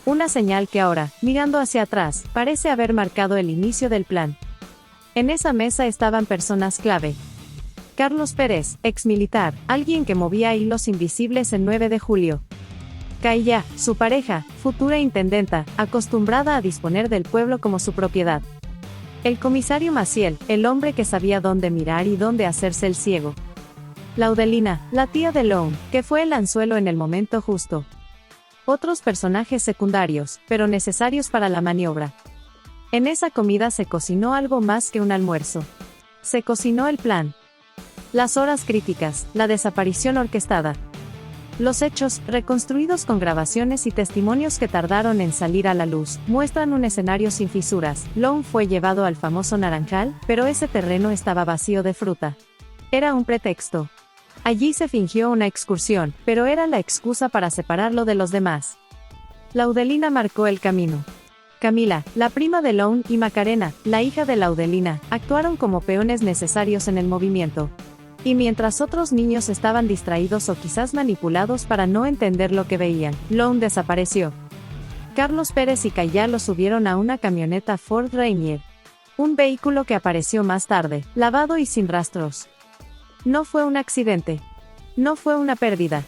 Una señal que ahora, mirando hacia atrás, parece haber marcado el inicio del plan. En esa mesa estaban personas clave. Carlos Pérez, exmilitar, alguien que movía hilos invisibles en 9 de julio. Cayá, su pareja, futura intendenta, acostumbrada a disponer del pueblo como su propiedad. El comisario Maciel, el hombre que sabía dónde mirar y dónde hacerse el ciego. Laudelina, la tía de Lone, que fue el anzuelo en el momento justo. Otros personajes secundarios, pero necesarios para la maniobra. En esa comida se cocinó algo más que un almuerzo. Se cocinó el plan. Las horas críticas, la desaparición orquestada. Los hechos, reconstruidos con grabaciones y testimonios que tardaron en salir a la luz, muestran un escenario sin fisuras. Lone fue llevado al famoso Naranjal, pero ese terreno estaba vacío de fruta. Era un pretexto. Allí se fingió una excursión, pero era la excusa para separarlo de los demás. Laudelina marcó el camino. Camila, la prima de Lone, y Macarena, la hija de Laudelina, actuaron como peones necesarios en el movimiento. Y mientras otros niños estaban distraídos o quizás manipulados para no entender lo que veían, Lone desapareció. Carlos Pérez y Cayá lo subieron a una camioneta Ford Rainier. Un vehículo que apareció más tarde, lavado y sin rastros. No fue un accidente. No fue una pérdida.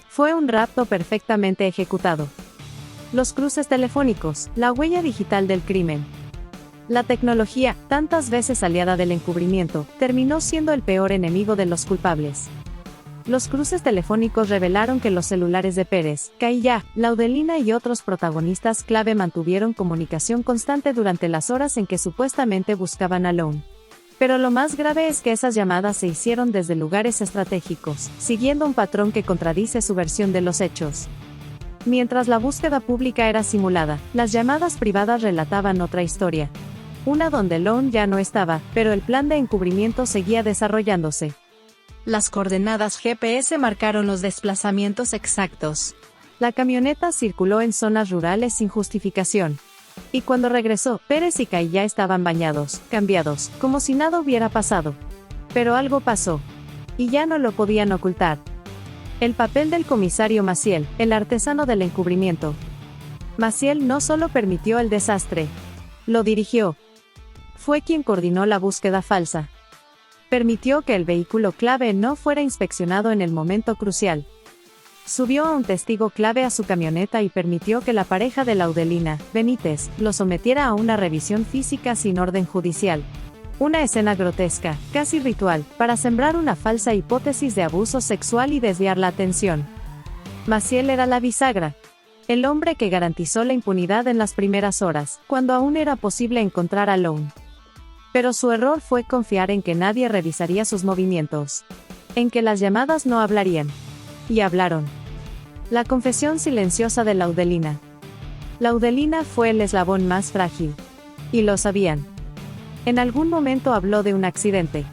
Fue un rapto perfectamente ejecutado. Los cruces telefónicos, la huella digital del crimen. La tecnología, tantas veces aliada del encubrimiento, terminó siendo el peor enemigo de los culpables. Los cruces telefónicos revelaron que los celulares de Pérez, Cayá, Laudelina y otros protagonistas clave mantuvieron comunicación constante durante las horas en que supuestamente buscaban a Lone. Pero lo más grave es que esas llamadas se hicieron desde lugares estratégicos, siguiendo un patrón que contradice su versión de los hechos. Mientras la búsqueda pública era simulada, las llamadas privadas relataban otra historia. Una donde Lone ya no estaba, pero el plan de encubrimiento seguía desarrollándose. Las coordenadas GPS marcaron los desplazamientos exactos. La camioneta circuló en zonas rurales sin justificación. Y cuando regresó, Pérez y Cayá estaban bañados, cambiados, como si nada hubiera pasado. Pero algo pasó. Y ya no lo podían ocultar. El papel del comisario Maciel, el artesano del encubrimiento. Maciel no solo permitió el desastre, lo dirigió. Fue quien coordinó la búsqueda falsa. Permitió que el vehículo clave no fuera inspeccionado en el momento crucial. Subió a un testigo clave a su camioneta y permitió que la pareja de Laudelina, Benítez, lo sometiera a una revisión física sin orden judicial. Una escena grotesca, casi ritual, para sembrar una falsa hipótesis de abuso sexual y desviar la atención. Maciel era la bisagra. El hombre que garantizó la impunidad en las primeras horas, cuando aún era posible encontrar a Lone. Pero su error fue confiar en que nadie revisaría sus movimientos. En que las llamadas no hablarían. Y hablaron. La confesión silenciosa de Laudelina. Laudelina fue el eslabón más frágil. Y lo sabían. En algún momento habló de un accidente.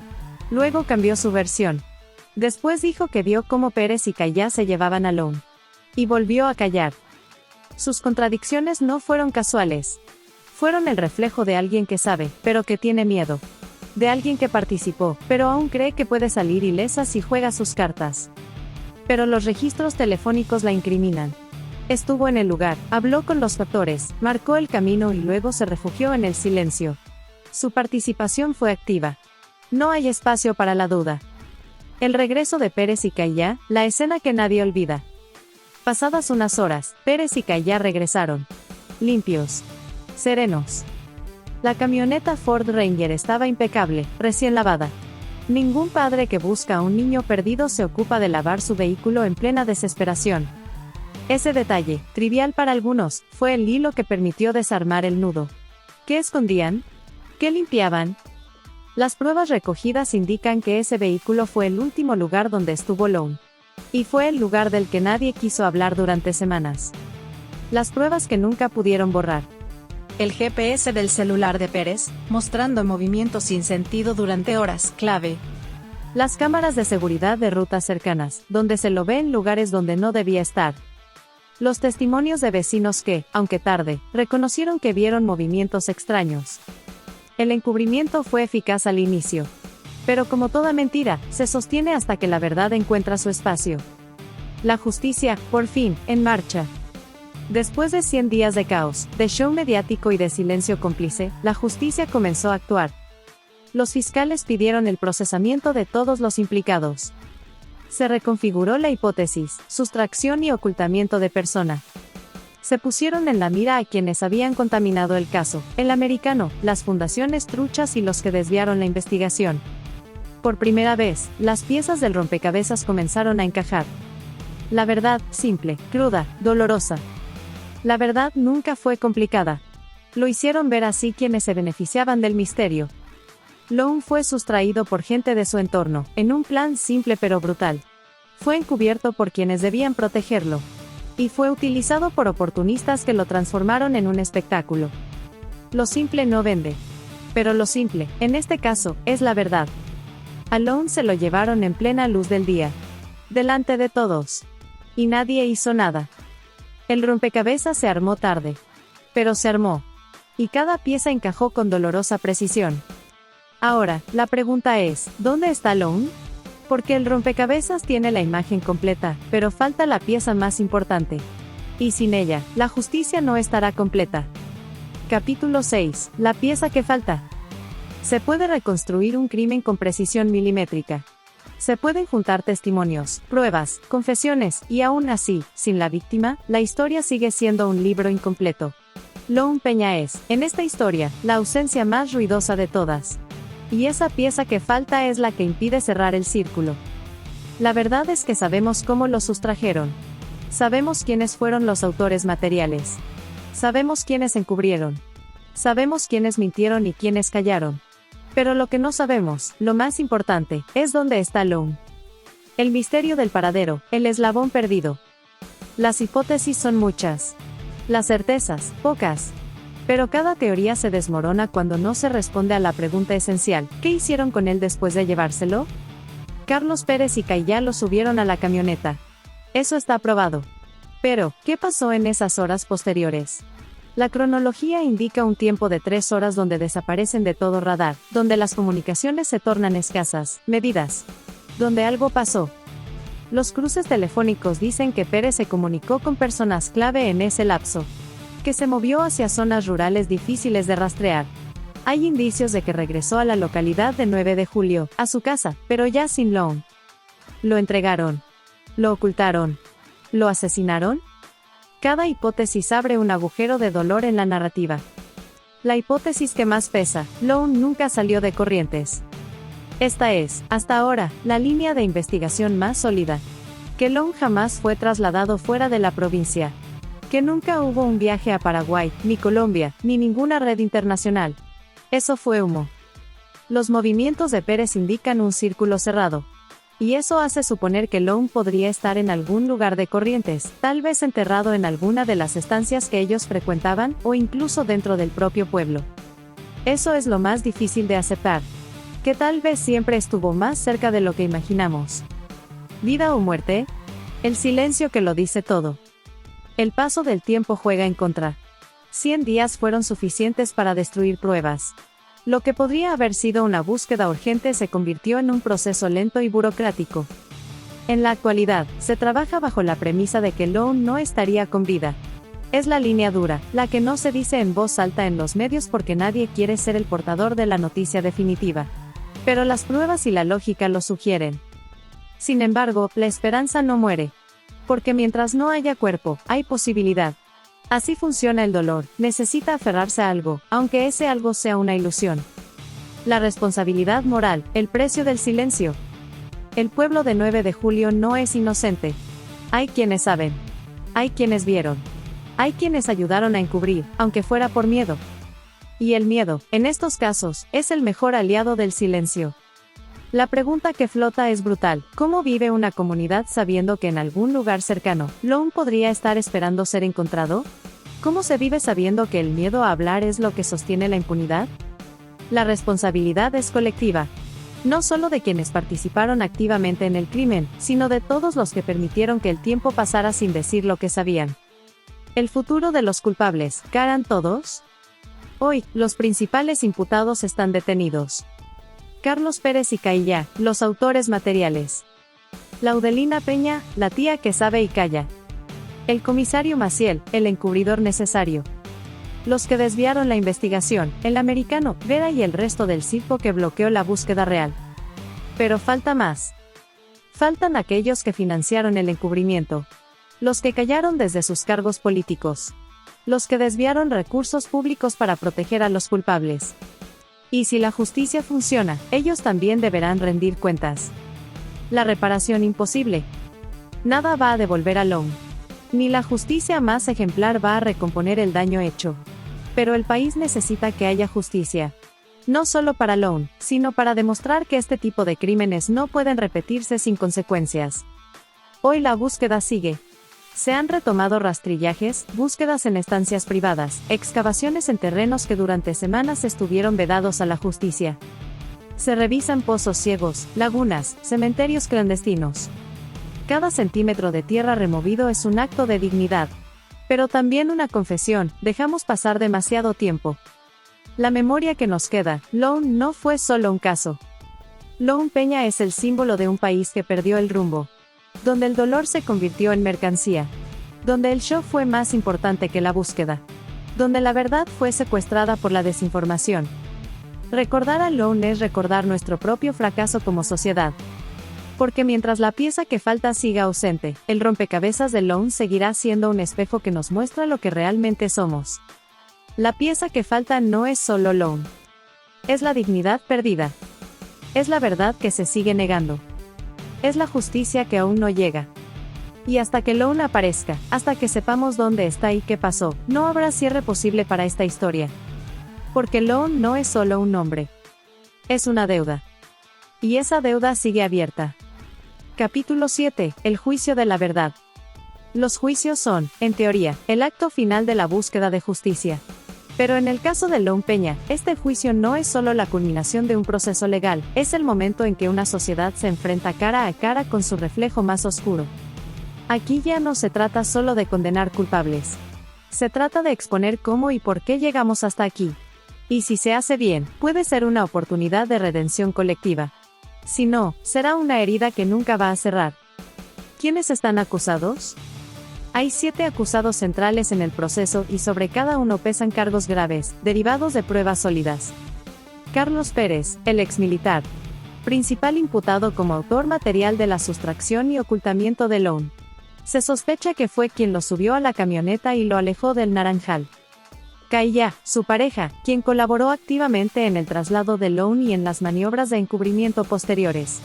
Luego cambió su versión. Después dijo que vio cómo Pérez y Cayá se llevaban a Lone. Y volvió a callar. Sus contradicciones no fueron casuales. Fueron el reflejo de alguien que sabe, pero que tiene miedo. De alguien que participó, pero aún cree que puede salir ilesa si juega sus cartas. Pero los registros telefónicos la incriminan. Estuvo en el lugar, habló con los factores, marcó el camino y luego se refugió en el silencio. Su participación fue activa. No hay espacio para la duda. El regreso de Pérez y Cayá, la escena que nadie olvida. Pasadas unas horas, Pérez y Cayá regresaron. Limpios. Serenos. La camioneta Ford Ranger estaba impecable, recién lavada. Ningún padre que busca a un niño perdido se ocupa de lavar su vehículo en plena desesperación. Ese detalle, trivial para algunos, fue el hilo que permitió desarmar el nudo. ¿Qué escondían? ¿Qué limpiaban? Las pruebas recogidas indican que ese vehículo fue el último lugar donde estuvo Lone. Y fue el lugar del que nadie quiso hablar durante semanas. Las pruebas que nunca pudieron borrar. El GPS del celular de Pérez, mostrando movimientos sin sentido durante horas clave. Las cámaras de seguridad de rutas cercanas, donde se lo ve en lugares donde no debía estar. Los testimonios de vecinos que, aunque tarde, reconocieron que vieron movimientos extraños. El encubrimiento fue eficaz al inicio. Pero como toda mentira, se sostiene hasta que la verdad encuentra su espacio. La justicia, por fin, en marcha. Después de 100 días de caos, de show mediático y de silencio cómplice, la justicia comenzó a actuar. Los fiscales pidieron el procesamiento de todos los implicados. Se reconfiguró la hipótesis, sustracción y ocultamiento de persona. Se pusieron en la mira a quienes habían contaminado el caso, el americano, las fundaciones truchas y los que desviaron la investigación. Por primera vez, las piezas del rompecabezas comenzaron a encajar. La verdad, simple, cruda, dolorosa. La verdad nunca fue complicada. Lo hicieron ver así quienes se beneficiaban del misterio. Lone fue sustraído por gente de su entorno, en un plan simple pero brutal. Fue encubierto por quienes debían protegerlo. Y fue utilizado por oportunistas que lo transformaron en un espectáculo. Lo simple no vende. Pero lo simple, en este caso, es la verdad. A Lone se lo llevaron en plena luz del día. Delante de todos. Y nadie hizo nada. El rompecabezas se armó tarde. Pero se armó. Y cada pieza encajó con dolorosa precisión. Ahora, la pregunta es, ¿dónde está Lone? Porque el rompecabezas tiene la imagen completa, pero falta la pieza más importante. Y sin ella, la justicia no estará completa. Capítulo 6. La pieza que falta. Se puede reconstruir un crimen con precisión milimétrica. Se pueden juntar testimonios, pruebas, confesiones, y aún así, sin la víctima, la historia sigue siendo un libro incompleto. Lone Peña es, en esta historia, la ausencia más ruidosa de todas. Y esa pieza que falta es la que impide cerrar el círculo. La verdad es que sabemos cómo lo sustrajeron. Sabemos quiénes fueron los autores materiales. Sabemos quiénes encubrieron. Sabemos quiénes mintieron y quiénes callaron. Pero lo que no sabemos, lo más importante, es dónde está Lone. El misterio del paradero, el eslabón perdido. Las hipótesis son muchas. Las certezas, pocas. Pero cada teoría se desmorona cuando no se responde a la pregunta esencial, ¿qué hicieron con él después de llevárselo? Carlos Pérez y Cayá lo subieron a la camioneta. Eso está probado. Pero, ¿qué pasó en esas horas posteriores? La cronología indica un tiempo de 3 horas donde desaparecen de todo radar, donde las comunicaciones se tornan escasas, medidas. Donde algo pasó. Los cruces telefónicos dicen que Pérez se comunicó con personas clave en ese lapso. Que se movió hacia zonas rurales difíciles de rastrear. Hay indicios de que regresó a la localidad de 9 de julio, a su casa, pero ya sin Lone. ¿Lo entregaron? ¿Lo ocultaron? ¿Lo asesinaron? Cada hipótesis abre un agujero de dolor en la narrativa. La hipótesis que más pesa, Lone nunca salió de Corrientes. Esta es, hasta ahora, la línea de investigación más sólida. Que Lone jamás fue trasladado fuera de la provincia. Que nunca hubo un viaje a Paraguay, ni Colombia, ni ninguna red internacional. Eso fue humo. Los movimientos de Pérez indican un círculo cerrado. Y eso hace suponer que Lone podría estar en algún lugar de Corrientes, tal vez enterrado en alguna de las estancias que ellos frecuentaban, o incluso dentro del propio pueblo. Eso es lo más difícil de aceptar. Que tal vez siempre estuvo más cerca de lo que imaginamos. ¿Vida o muerte? El silencio que lo dice todo. El paso del tiempo juega en contra. 100 días fueron suficientes para destruir pruebas. Lo que podría haber sido una búsqueda urgente se convirtió en un proceso lento y burocrático. En la actualidad, se trabaja bajo la premisa de que Lone no estaría con vida. Es la línea dura, la que no se dice en voz alta en los medios porque nadie quiere ser el portador de la noticia definitiva. Pero las pruebas y la lógica lo sugieren. Sin embargo, la esperanza no muere. Porque mientras no haya cuerpo, hay posibilidad. Así funciona el dolor, necesita aferrarse a algo, aunque ese algo sea una ilusión. La responsabilidad moral, el precio del silencio. El pueblo de 9 de julio no es inocente. Hay quienes saben. Hay quienes vieron. Hay quienes ayudaron a encubrir, aunque fuera por miedo. Y el miedo, en estos casos, es el mejor aliado del silencio. La pregunta que flota es brutal: ¿cómo vive una comunidad sabiendo que en algún lugar cercano, Lone podría estar esperando ser encontrado? ¿Cómo se vive sabiendo que el miedo a hablar es lo que sostiene la impunidad? La responsabilidad es colectiva. No solo de quienes participaron activamente en el crimen, sino de todos los que permitieron que el tiempo pasara sin decir lo que sabían. El futuro de los culpables, ¿caerán todos? Hoy, los principales imputados están detenidos. Carlos Pérez y Caillá, los autores materiales. Laudelina Peña, la tía que sabe y calla. El comisario Maciel, el encubridor necesario. Los que desviaron la investigación, el americano, Vera y el resto del circo que bloqueó la búsqueda real. Pero falta más. Faltan aquellos que financiaron el encubrimiento. Los que callaron desde sus cargos políticos. Los que desviaron recursos públicos para proteger a los culpables. Y si la justicia funciona, ellos también deberán rendir cuentas. La reparación imposible. Nada va a devolver a Lone. Ni la justicia más ejemplar va a recomponer el daño hecho. Pero el país necesita que haya justicia. No solo para Lone, sino para demostrar que este tipo de crímenes no pueden repetirse sin consecuencias. Hoy la búsqueda sigue. Se han retomado rastrillajes, búsquedas en estancias privadas, excavaciones en terrenos que durante semanas estuvieron vedados a la justicia. Se revisan pozos ciegos, lagunas, cementerios clandestinos. Cada centímetro de tierra removido es un acto de dignidad. Pero también una confesión: dejamos pasar demasiado tiempo. La memoria que nos queda: Lone no fue solo un caso. Lone Peña es el símbolo de un país que perdió el rumbo. Donde el dolor se convirtió en mercancía. Donde el show fue más importante que la búsqueda. Donde la verdad fue secuestrada por la desinformación. Recordar a Lone es recordar nuestro propio fracaso como sociedad. Porque mientras la pieza que falta siga ausente, el rompecabezas de Lone seguirá siendo un espejo que nos muestra lo que realmente somos. La pieza que falta no es solo Lone. Es la dignidad perdida. Es la verdad que se sigue negando. Es la justicia que aún no llega. Y hasta que Lone aparezca, hasta que sepamos dónde está y qué pasó, no habrá cierre posible para esta historia. Porque Lone no es solo un nombre. Es una deuda. Y esa deuda sigue abierta. Capítulo 7. El juicio de la verdad. Los juicios son, en teoría, el acto final de la búsqueda de justicia. Pero en el caso de Lone Peña, este juicio no es solo la culminación de un proceso legal, es el momento en que una sociedad se enfrenta cara a cara con su reflejo más oscuro. Aquí ya no se trata solo de condenar culpables. Se trata de exponer cómo y por qué llegamos hasta aquí. Y si se hace bien, puede ser una oportunidad de redención colectiva. Si no, será una herida que nunca va a cerrar. ¿Quiénes están acusados? Hay 7 acusados centrales en el proceso y sobre cada uno pesan cargos graves, derivados de pruebas sólidas. Carlos Pérez, el exmilitar. Principal imputado como autor material de la sustracción y ocultamiento de Lone. Se sospecha que fue quien lo subió a la camioneta y lo alejó del Naranjal. Caillá, su pareja, quien colaboró activamente en el traslado de Lone y en las maniobras de encubrimiento posteriores.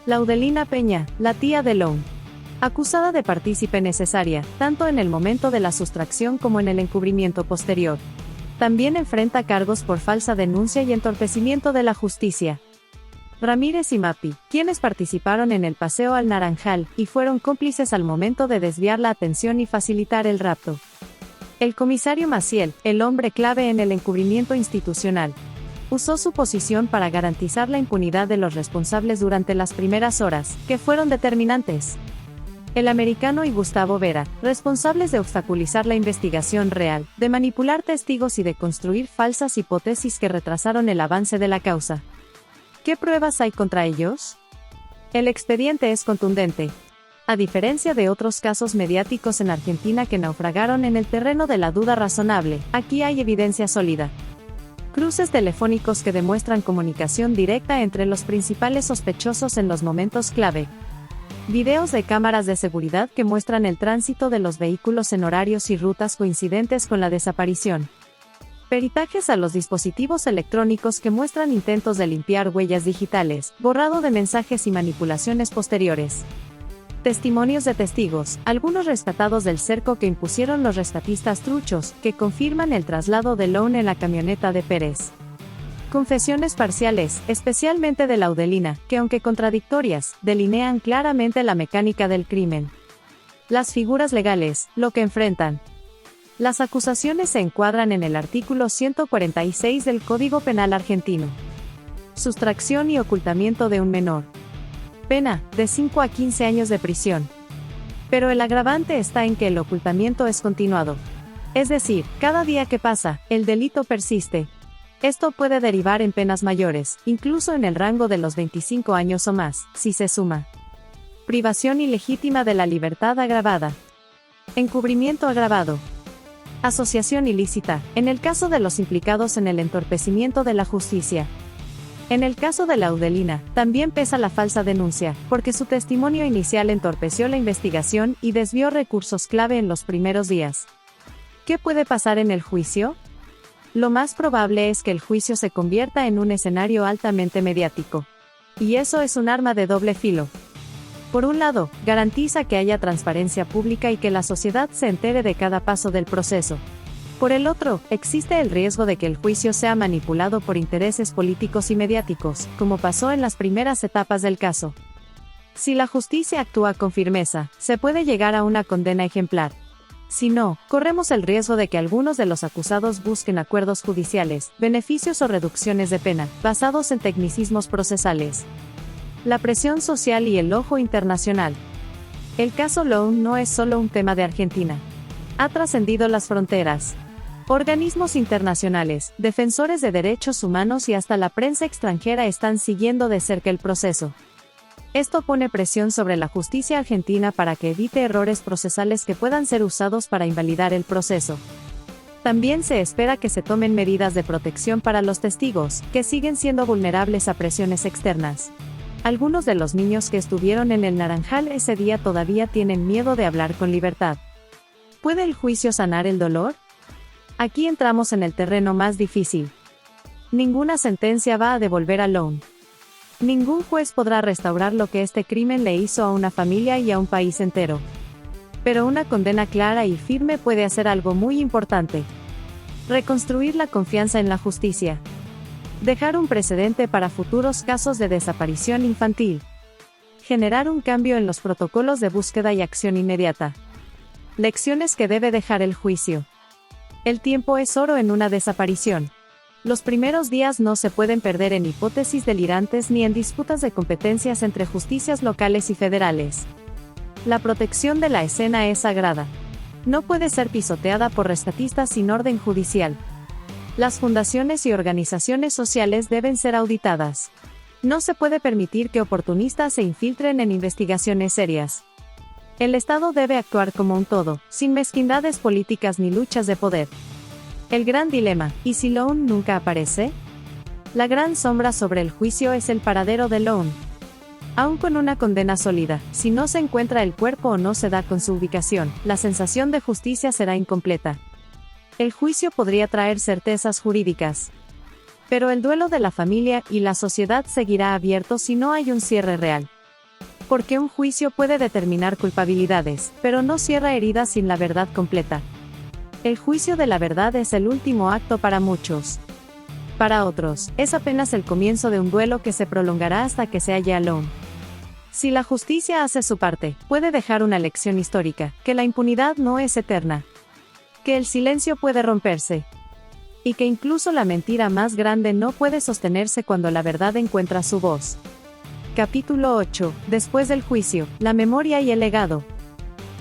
Laudelina Peña, la tía de Lone. Acusada de partícipe necesaria, tanto en el momento de la sustracción como en el encubrimiento posterior. También enfrenta cargos por falsa denuncia y entorpecimiento de la justicia. Ramírez y Mapi, quienes participaron en el paseo al Naranjal, y fueron cómplices al momento de desviar la atención y facilitar el rapto. El comisario Maciel, el hombre clave en el encubrimiento institucional. Usó su posición para garantizar la impunidad de los responsables durante las primeras horas, que fueron determinantes. El americano y Gustavo Vera, responsables de obstaculizar la investigación real, de manipular testigos y de construir falsas hipótesis que retrasaron el avance de la causa. ¿Qué pruebas hay contra ellos? El expediente es contundente. A diferencia de otros casos mediáticos en Argentina que naufragaron en el terreno de la duda razonable, aquí hay evidencia sólida. Cruces telefónicos que demuestran comunicación directa entre los principales sospechosos en los momentos clave. Videos de cámaras de seguridad que muestran el tránsito de los vehículos en horarios y rutas coincidentes con la desaparición. Peritajes a los dispositivos electrónicos que muestran intentos de limpiar huellas digitales, borrado de mensajes y manipulaciones posteriores. Testimonios de testigos, algunos rescatados del cerco que impusieron los rescatistas truchos, que confirman el traslado de Lone en la camioneta de Pérez. Confesiones parciales, especialmente de Laudelina, que aunque contradictorias, delinean claramente la mecánica del crimen. Las figuras legales, lo que enfrentan. Las acusaciones se encuadran en el artículo 146 del Código Penal argentino. Sustracción y ocultamiento de un menor. Pena, de 5 a 15 años de prisión. Pero el agravante está en que el ocultamiento es continuado. Es decir, cada día que pasa, el delito persiste. Esto puede derivar en penas mayores, incluso en el rango de los 25 años o más, si se suma. Privación ilegítima de la libertad agravada. Encubrimiento agravado. Asociación ilícita, en el caso de los implicados en el entorpecimiento de la justicia. En el caso de Laudelina, también pesa la falsa denuncia, porque su testimonio inicial entorpeció la investigación y desvió recursos clave en los primeros días. ¿Qué puede pasar en el juicio? Lo más probable es que el juicio se convierta en un escenario altamente mediático. Y eso es un arma de doble filo. Por un lado, garantiza que haya transparencia pública y que la sociedad se entere de cada paso del proceso. Por el otro, existe el riesgo de que el juicio sea manipulado por intereses políticos y mediáticos, como pasó en las primeras etapas del caso. Si la justicia actúa con firmeza, se puede llegar a una condena ejemplar. Si no, corremos el riesgo de que algunos de los acusados busquen acuerdos judiciales, beneficios o reducciones de pena, basados en tecnicismos procesales. La presión social y el ojo internacional. El caso Lone no es solo un tema de Argentina. Ha trascendido las fronteras. Organismos internacionales, defensores de derechos humanos y hasta la prensa extranjera están siguiendo de cerca el proceso. Esto pone presión sobre la justicia argentina para que evite errores procesales que puedan ser usados para invalidar el proceso. También se espera que se tomen medidas de protección para los testigos, que siguen siendo vulnerables a presiones externas. Algunos de los niños que estuvieron en el Naranjal ese día todavía tienen miedo de hablar con libertad. ¿Puede el juicio sanar el dolor? Aquí entramos en el terreno más difícil. Ninguna sentencia va a devolver a Lone. Ningún juez podrá restaurar lo que este crimen le hizo a una familia y a un país entero. Pero una condena clara y firme puede hacer algo muy importante. Reconstruir la confianza en la justicia. Dejar un precedente para futuros casos de desaparición infantil. Generar un cambio en los protocolos de búsqueda y acción inmediata. Lecciones que debe dejar el juicio. El tiempo es oro en una desaparición. Los primeros días no se pueden perder en hipótesis delirantes ni en disputas de competencias entre justicias locales y federales. La protección de la escena es sagrada. No puede ser pisoteada por rescatistas sin orden judicial. Las fundaciones y organizaciones sociales deben ser auditadas. No se puede permitir que oportunistas se infiltren en investigaciones serias. El Estado debe actuar como un todo, sin mezquindades políticas ni luchas de poder. El gran dilema, ¿y si Lone nunca aparece? La gran sombra sobre el juicio es el paradero de Lone. Aun con una condena sólida, si no se encuentra el cuerpo o no se da con su ubicación, la sensación de justicia será incompleta. El juicio podría traer certezas jurídicas. Pero el duelo de la familia y la sociedad seguirá abierto si no hay un cierre real. Porque un juicio puede determinar culpabilidades, pero no cierra heridas sin la verdad completa. El juicio de la verdad es el último acto para muchos. Para otros, es apenas el comienzo de un duelo que se prolongará hasta que se halle a Lone. Si la justicia hace su parte, puede dejar una lección histórica, que la impunidad no es eterna. Que el silencio puede romperse. Y que incluso la mentira más grande no puede sostenerse cuando la verdad encuentra su voz. Capítulo 8. Después del juicio, la memoria y el legado.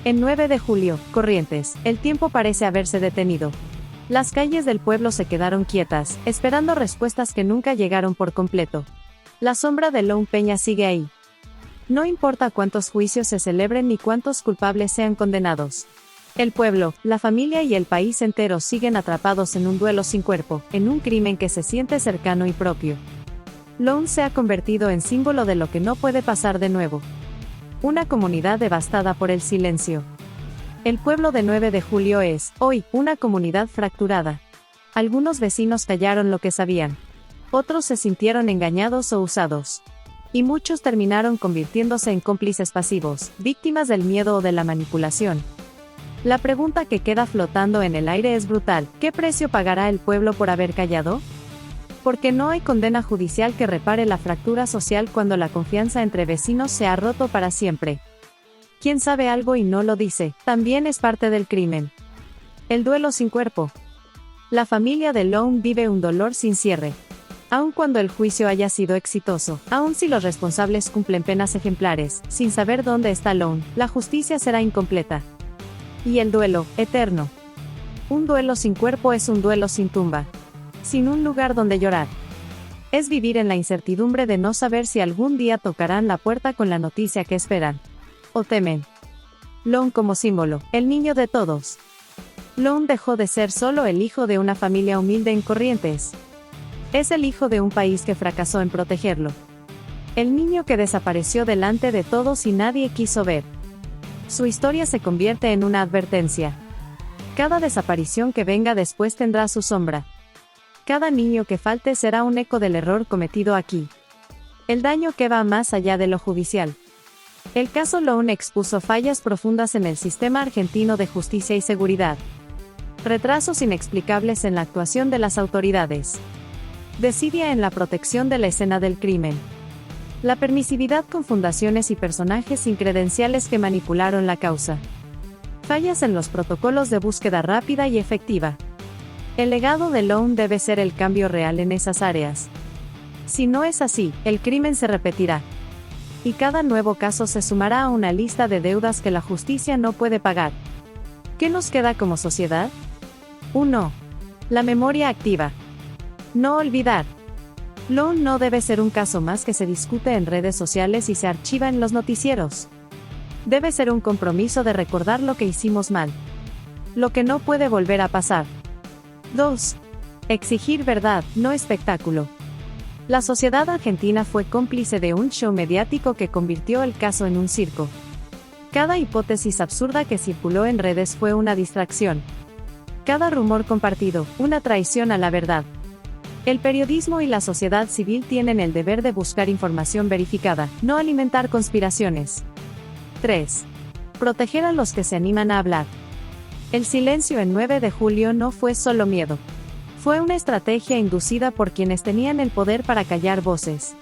En 9 de julio, Corrientes, el tiempo parece haberse detenido. Las calles del pueblo se quedaron quietas, esperando respuestas que nunca llegaron por completo. La sombra de Lone Peña sigue ahí. No importa cuántos juicios se celebren ni cuántos culpables sean condenados. El pueblo, la familia y el país entero siguen atrapados en un duelo sin cuerpo, en un crimen que se siente cercano y propio. Lone se ha convertido en símbolo de lo que no puede pasar de nuevo. una comunidad devastada por el silencio. El pueblo de 9 de julio es, hoy, una comunidad fracturada. Algunos vecinos callaron lo que sabían. Otros se sintieron engañados o usados. Y muchos terminaron convirtiéndose en cómplices pasivos, víctimas del miedo o de la manipulación. La pregunta que queda flotando en el aire es brutal: ¿qué precio pagará el pueblo por haber callado? Porque no hay condena judicial que repare la fractura social cuando la confianza entre vecinos se ha roto para siempre. Quien sabe algo y no lo dice, también es parte del crimen. El duelo sin cuerpo. La familia de Lone vive un dolor sin cierre. Aun cuando el juicio haya sido exitoso, aun si los responsables cumplen penas ejemplares, sin saber dónde está Lone, la justicia será incompleta. Y el duelo, eterno. Un duelo sin cuerpo es un duelo sin tumba. Sin un lugar donde llorar. Es vivir en la incertidumbre de no saber si algún día tocarán la puerta con la noticia que esperan. O temen. Lone como símbolo, el niño de todos. Lone dejó de ser solo el hijo de una familia humilde en Corrientes. Es el hijo de un país que fracasó en protegerlo. El niño que desapareció delante de todos y nadie quiso ver. Su historia se convierte en una advertencia. Cada desaparición que venga después tendrá su sombra. Cada niño que falte será un eco del error cometido aquí. El daño que va más allá de lo judicial. El caso Lone expuso fallas profundas en el sistema argentino de justicia y seguridad. Retrasos inexplicables en la actuación de las autoridades. Desidia en la protección de la escena del crimen. La permisividad con fundaciones y personajes sin credenciales que manipularon la causa. Fallas en los protocolos de búsqueda rápida y efectiva. El legado de Lone debe ser el cambio real en esas áreas. Si no es así, el crimen se repetirá. Y cada nuevo caso se sumará a una lista de deudas que la justicia no puede pagar. ¿Qué nos queda como sociedad? 1. La memoria activa. No olvidar. Lone no debe ser un caso más que se discute en redes sociales y se archiva en los noticieros. Debe ser un compromiso de recordar lo que hicimos mal. Lo que no puede volver a pasar. 2. Exigir verdad, no espectáculo. La sociedad argentina fue cómplice de un show mediático que convirtió el caso en un circo. Cada hipótesis absurda que circuló en redes fue una distracción. Cada rumor compartido, una traición a la verdad. El periodismo y la sociedad civil tienen el deber de buscar información verificada, no alimentar conspiraciones. 3. Proteger a los que se animan a hablar. El silencio en 9 de julio no fue solo miedo. Fue una estrategia inducida por quienes tenían el poder para callar voces.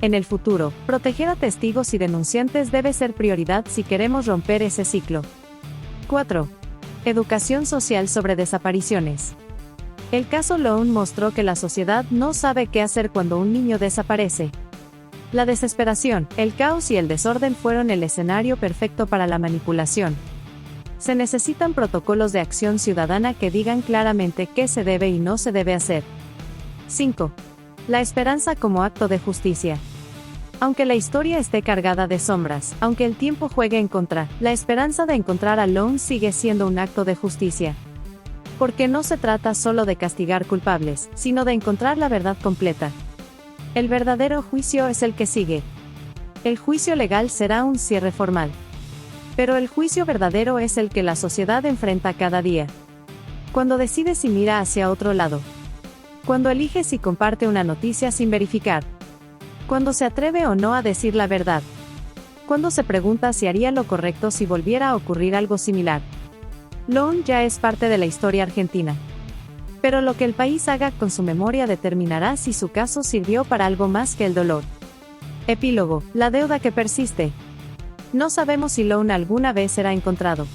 En el futuro, proteger a testigos y denunciantes debe ser prioridad si queremos romper ese ciclo. 4. Educación social sobre desapariciones. El caso Lone mostró que la sociedad no sabe qué hacer cuando un niño desaparece. La desesperación, el caos y el desorden fueron el escenario perfecto para la manipulación. Se necesitan protocolos de acción ciudadana que digan claramente qué se debe y no se debe hacer. 5. La esperanza como acto de justicia. Aunque la historia esté cargada de sombras, aunque el tiempo juegue en contra, la esperanza de encontrar a Lone sigue siendo un acto de justicia. Porque no se trata solo de castigar culpables, sino de encontrar la verdad completa. El verdadero juicio es el que sigue. El juicio legal será un cierre formal. Pero el juicio verdadero es el que la sociedad enfrenta cada día. Cuando decide si mira hacia otro lado. Cuando elige si comparte una noticia sin verificar. Cuando se atreve o no a decir la verdad. Cuando se pregunta si haría lo correcto si volviera a ocurrir algo similar. Lone ya es parte de la historia argentina. Pero lo que el país haga con su memoria determinará si su caso sirvió para algo más que el dolor. Epílogo, la deuda que persiste. No sabemos si Lone alguna vez será encontrado.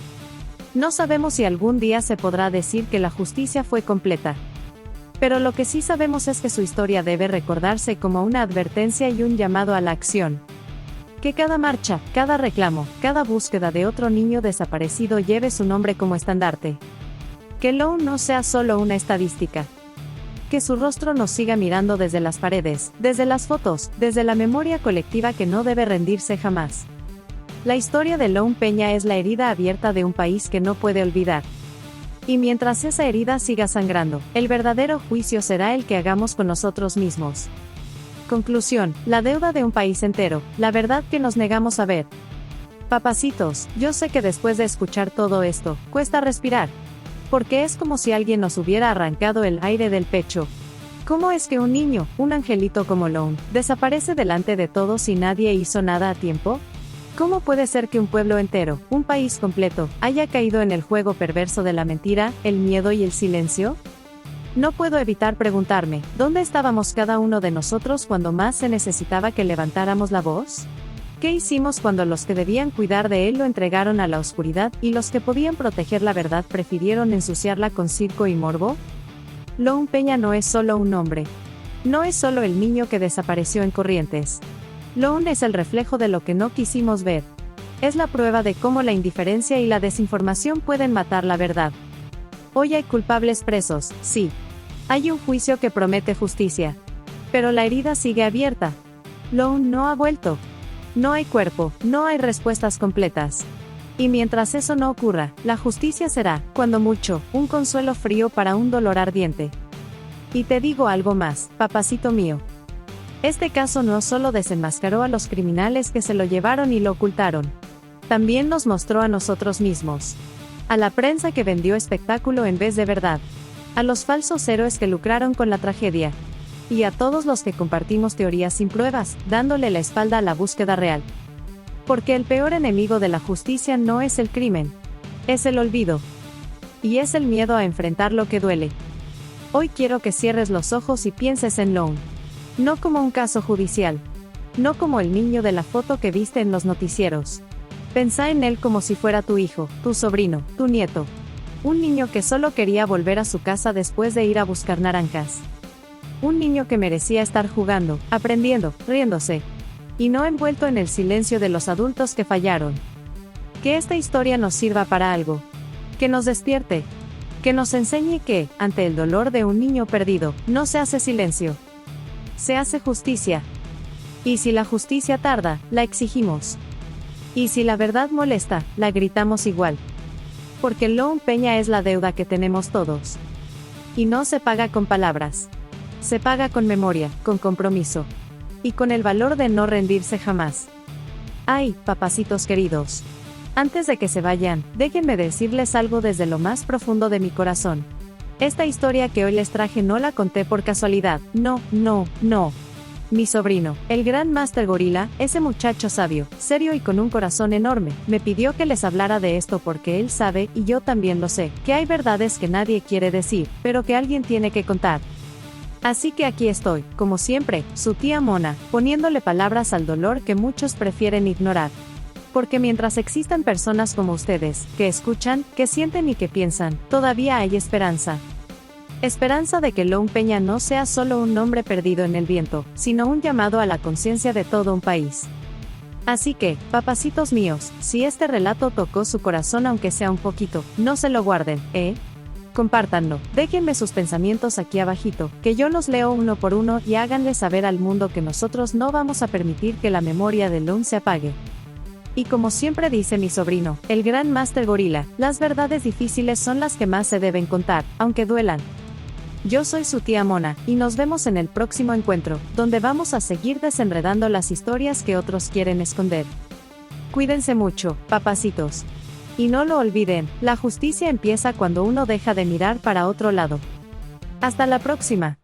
No sabemos si algún día se podrá decir que la justicia fue completa. Pero lo que sí sabemos es que su historia debe recordarse como una advertencia y un llamado a la acción. Que cada marcha, cada reclamo, cada búsqueda de otro niño desaparecido lleve su nombre como estandarte. Que Lone no sea solo una estadística. Que su rostro nos siga mirando desde las paredes, desde las fotos, desde la memoria colectiva que no debe rendirse jamás. La historia de Lone Peña es la herida abierta de un país que no puede olvidar. Y mientras esa herida siga sangrando, el verdadero juicio será el que hagamos con nosotros mismos. Conclusión, la deuda de un país entero, la verdad que nos negamos a ver. Papacitos, yo sé que después de escuchar todo esto, cuesta respirar. Porque es como si alguien nos hubiera arrancado el aire del pecho. ¿Cómo es que un niño, un angelito como Lone, desaparece delante de todos y nadie hizo nada a tiempo? ¿Cómo puede ser que un pueblo entero, un país completo, haya caído en el juego perverso de la mentira, el miedo y el silencio? No puedo evitar preguntarme, ¿dónde estábamos cada uno de nosotros cuando más se necesitaba que levantáramos la voz? ¿Qué hicimos cuando los que debían cuidar de él lo entregaron a la oscuridad y los que podían proteger la verdad prefirieron ensuciarla con circo y morbo? Lone Peña no es solo un nombre. No es solo el niño que desapareció en Corrientes. Lone es el reflejo de lo que no quisimos ver. Es la prueba de cómo la indiferencia y la desinformación pueden matar la verdad. Hoy hay culpables presos, sí. Hay un juicio que promete justicia. Pero la herida sigue abierta. Lone no ha vuelto. No hay cuerpo, no hay respuestas completas. Y mientras eso no ocurra, la justicia será, cuando mucho, un consuelo frío para un dolor ardiente. Y te digo algo más, papacito mío. Este caso no solo desenmascaró a los criminales que se lo llevaron y lo ocultaron. También nos mostró a nosotros mismos. A la prensa que vendió espectáculo en vez de verdad. A los falsos héroes que lucraron con la tragedia. Y a todos los que compartimos teorías sin pruebas, dándole la espalda a la búsqueda real. Porque el peor enemigo de la justicia no es el crimen. Es el olvido. Y es el miedo a enfrentar lo que duele. Hoy quiero que cierres los ojos y pienses en Lone. No como un caso judicial. No como el niño de la foto que viste en los noticieros. Pensá en él como si fuera tu hijo, tu sobrino, tu nieto. Un niño que solo quería volver a su casa después de ir a buscar naranjas. Un niño que merecía estar jugando, aprendiendo, riéndose. Y no envuelto en el silencio de los adultos que fallaron. Que esta historia nos sirva para algo. Que nos despierte. Que nos enseñe que, ante el dolor de un niño perdido, no se hace silencio. Se hace justicia. Y si la justicia tarda, la exigimos. Y si la verdad molesta, la gritamos igual. Porque Lone Peña es la deuda que tenemos todos. Y no se paga con palabras. Se paga con memoria, con compromiso. Y con el valor de no rendirse jamás. Ay, papacitos queridos. Antes de que se vayan, déjenme decirles algo desde lo más profundo de mi corazón. Esta historia que hoy les traje no la conté por casualidad, no. Mi sobrino, el gran Master Gorila, ese muchacho sabio, serio y con un corazón enorme, me pidió que les hablara de esto porque él sabe, y yo también lo sé, que hay verdades que nadie quiere decir, pero que alguien tiene que contar. Así que aquí estoy, como siempre, su tía Mona, poniéndole palabras al dolor que muchos prefieren ignorar. Porque mientras existan personas como ustedes, que escuchan, que sienten y que piensan, todavía hay esperanza. Esperanza de que Lone Peña no sea solo un nombre perdido en el viento, sino un llamado a la conciencia de todo un país. Así que, papacitos míos, si este relato tocó su corazón aunque sea un poquito, no se lo guarden, compártanlo, déjenme sus pensamientos aquí abajito, que yo los leo uno por uno y háganle saber al mundo que nosotros no vamos a permitir que la memoria de Lone se apague. Y como siempre dice mi sobrino, el gran Master Gorila, las verdades difíciles son las que más se deben contar, aunque duelan. Yo soy su tía Mona, y nos vemos en el próximo encuentro, donde vamos a seguir desenredando las historias que otros quieren esconder. Cuídense mucho, papacitos. Y no lo olviden, la justicia empieza cuando uno deja de mirar para otro lado. Hasta la próxima.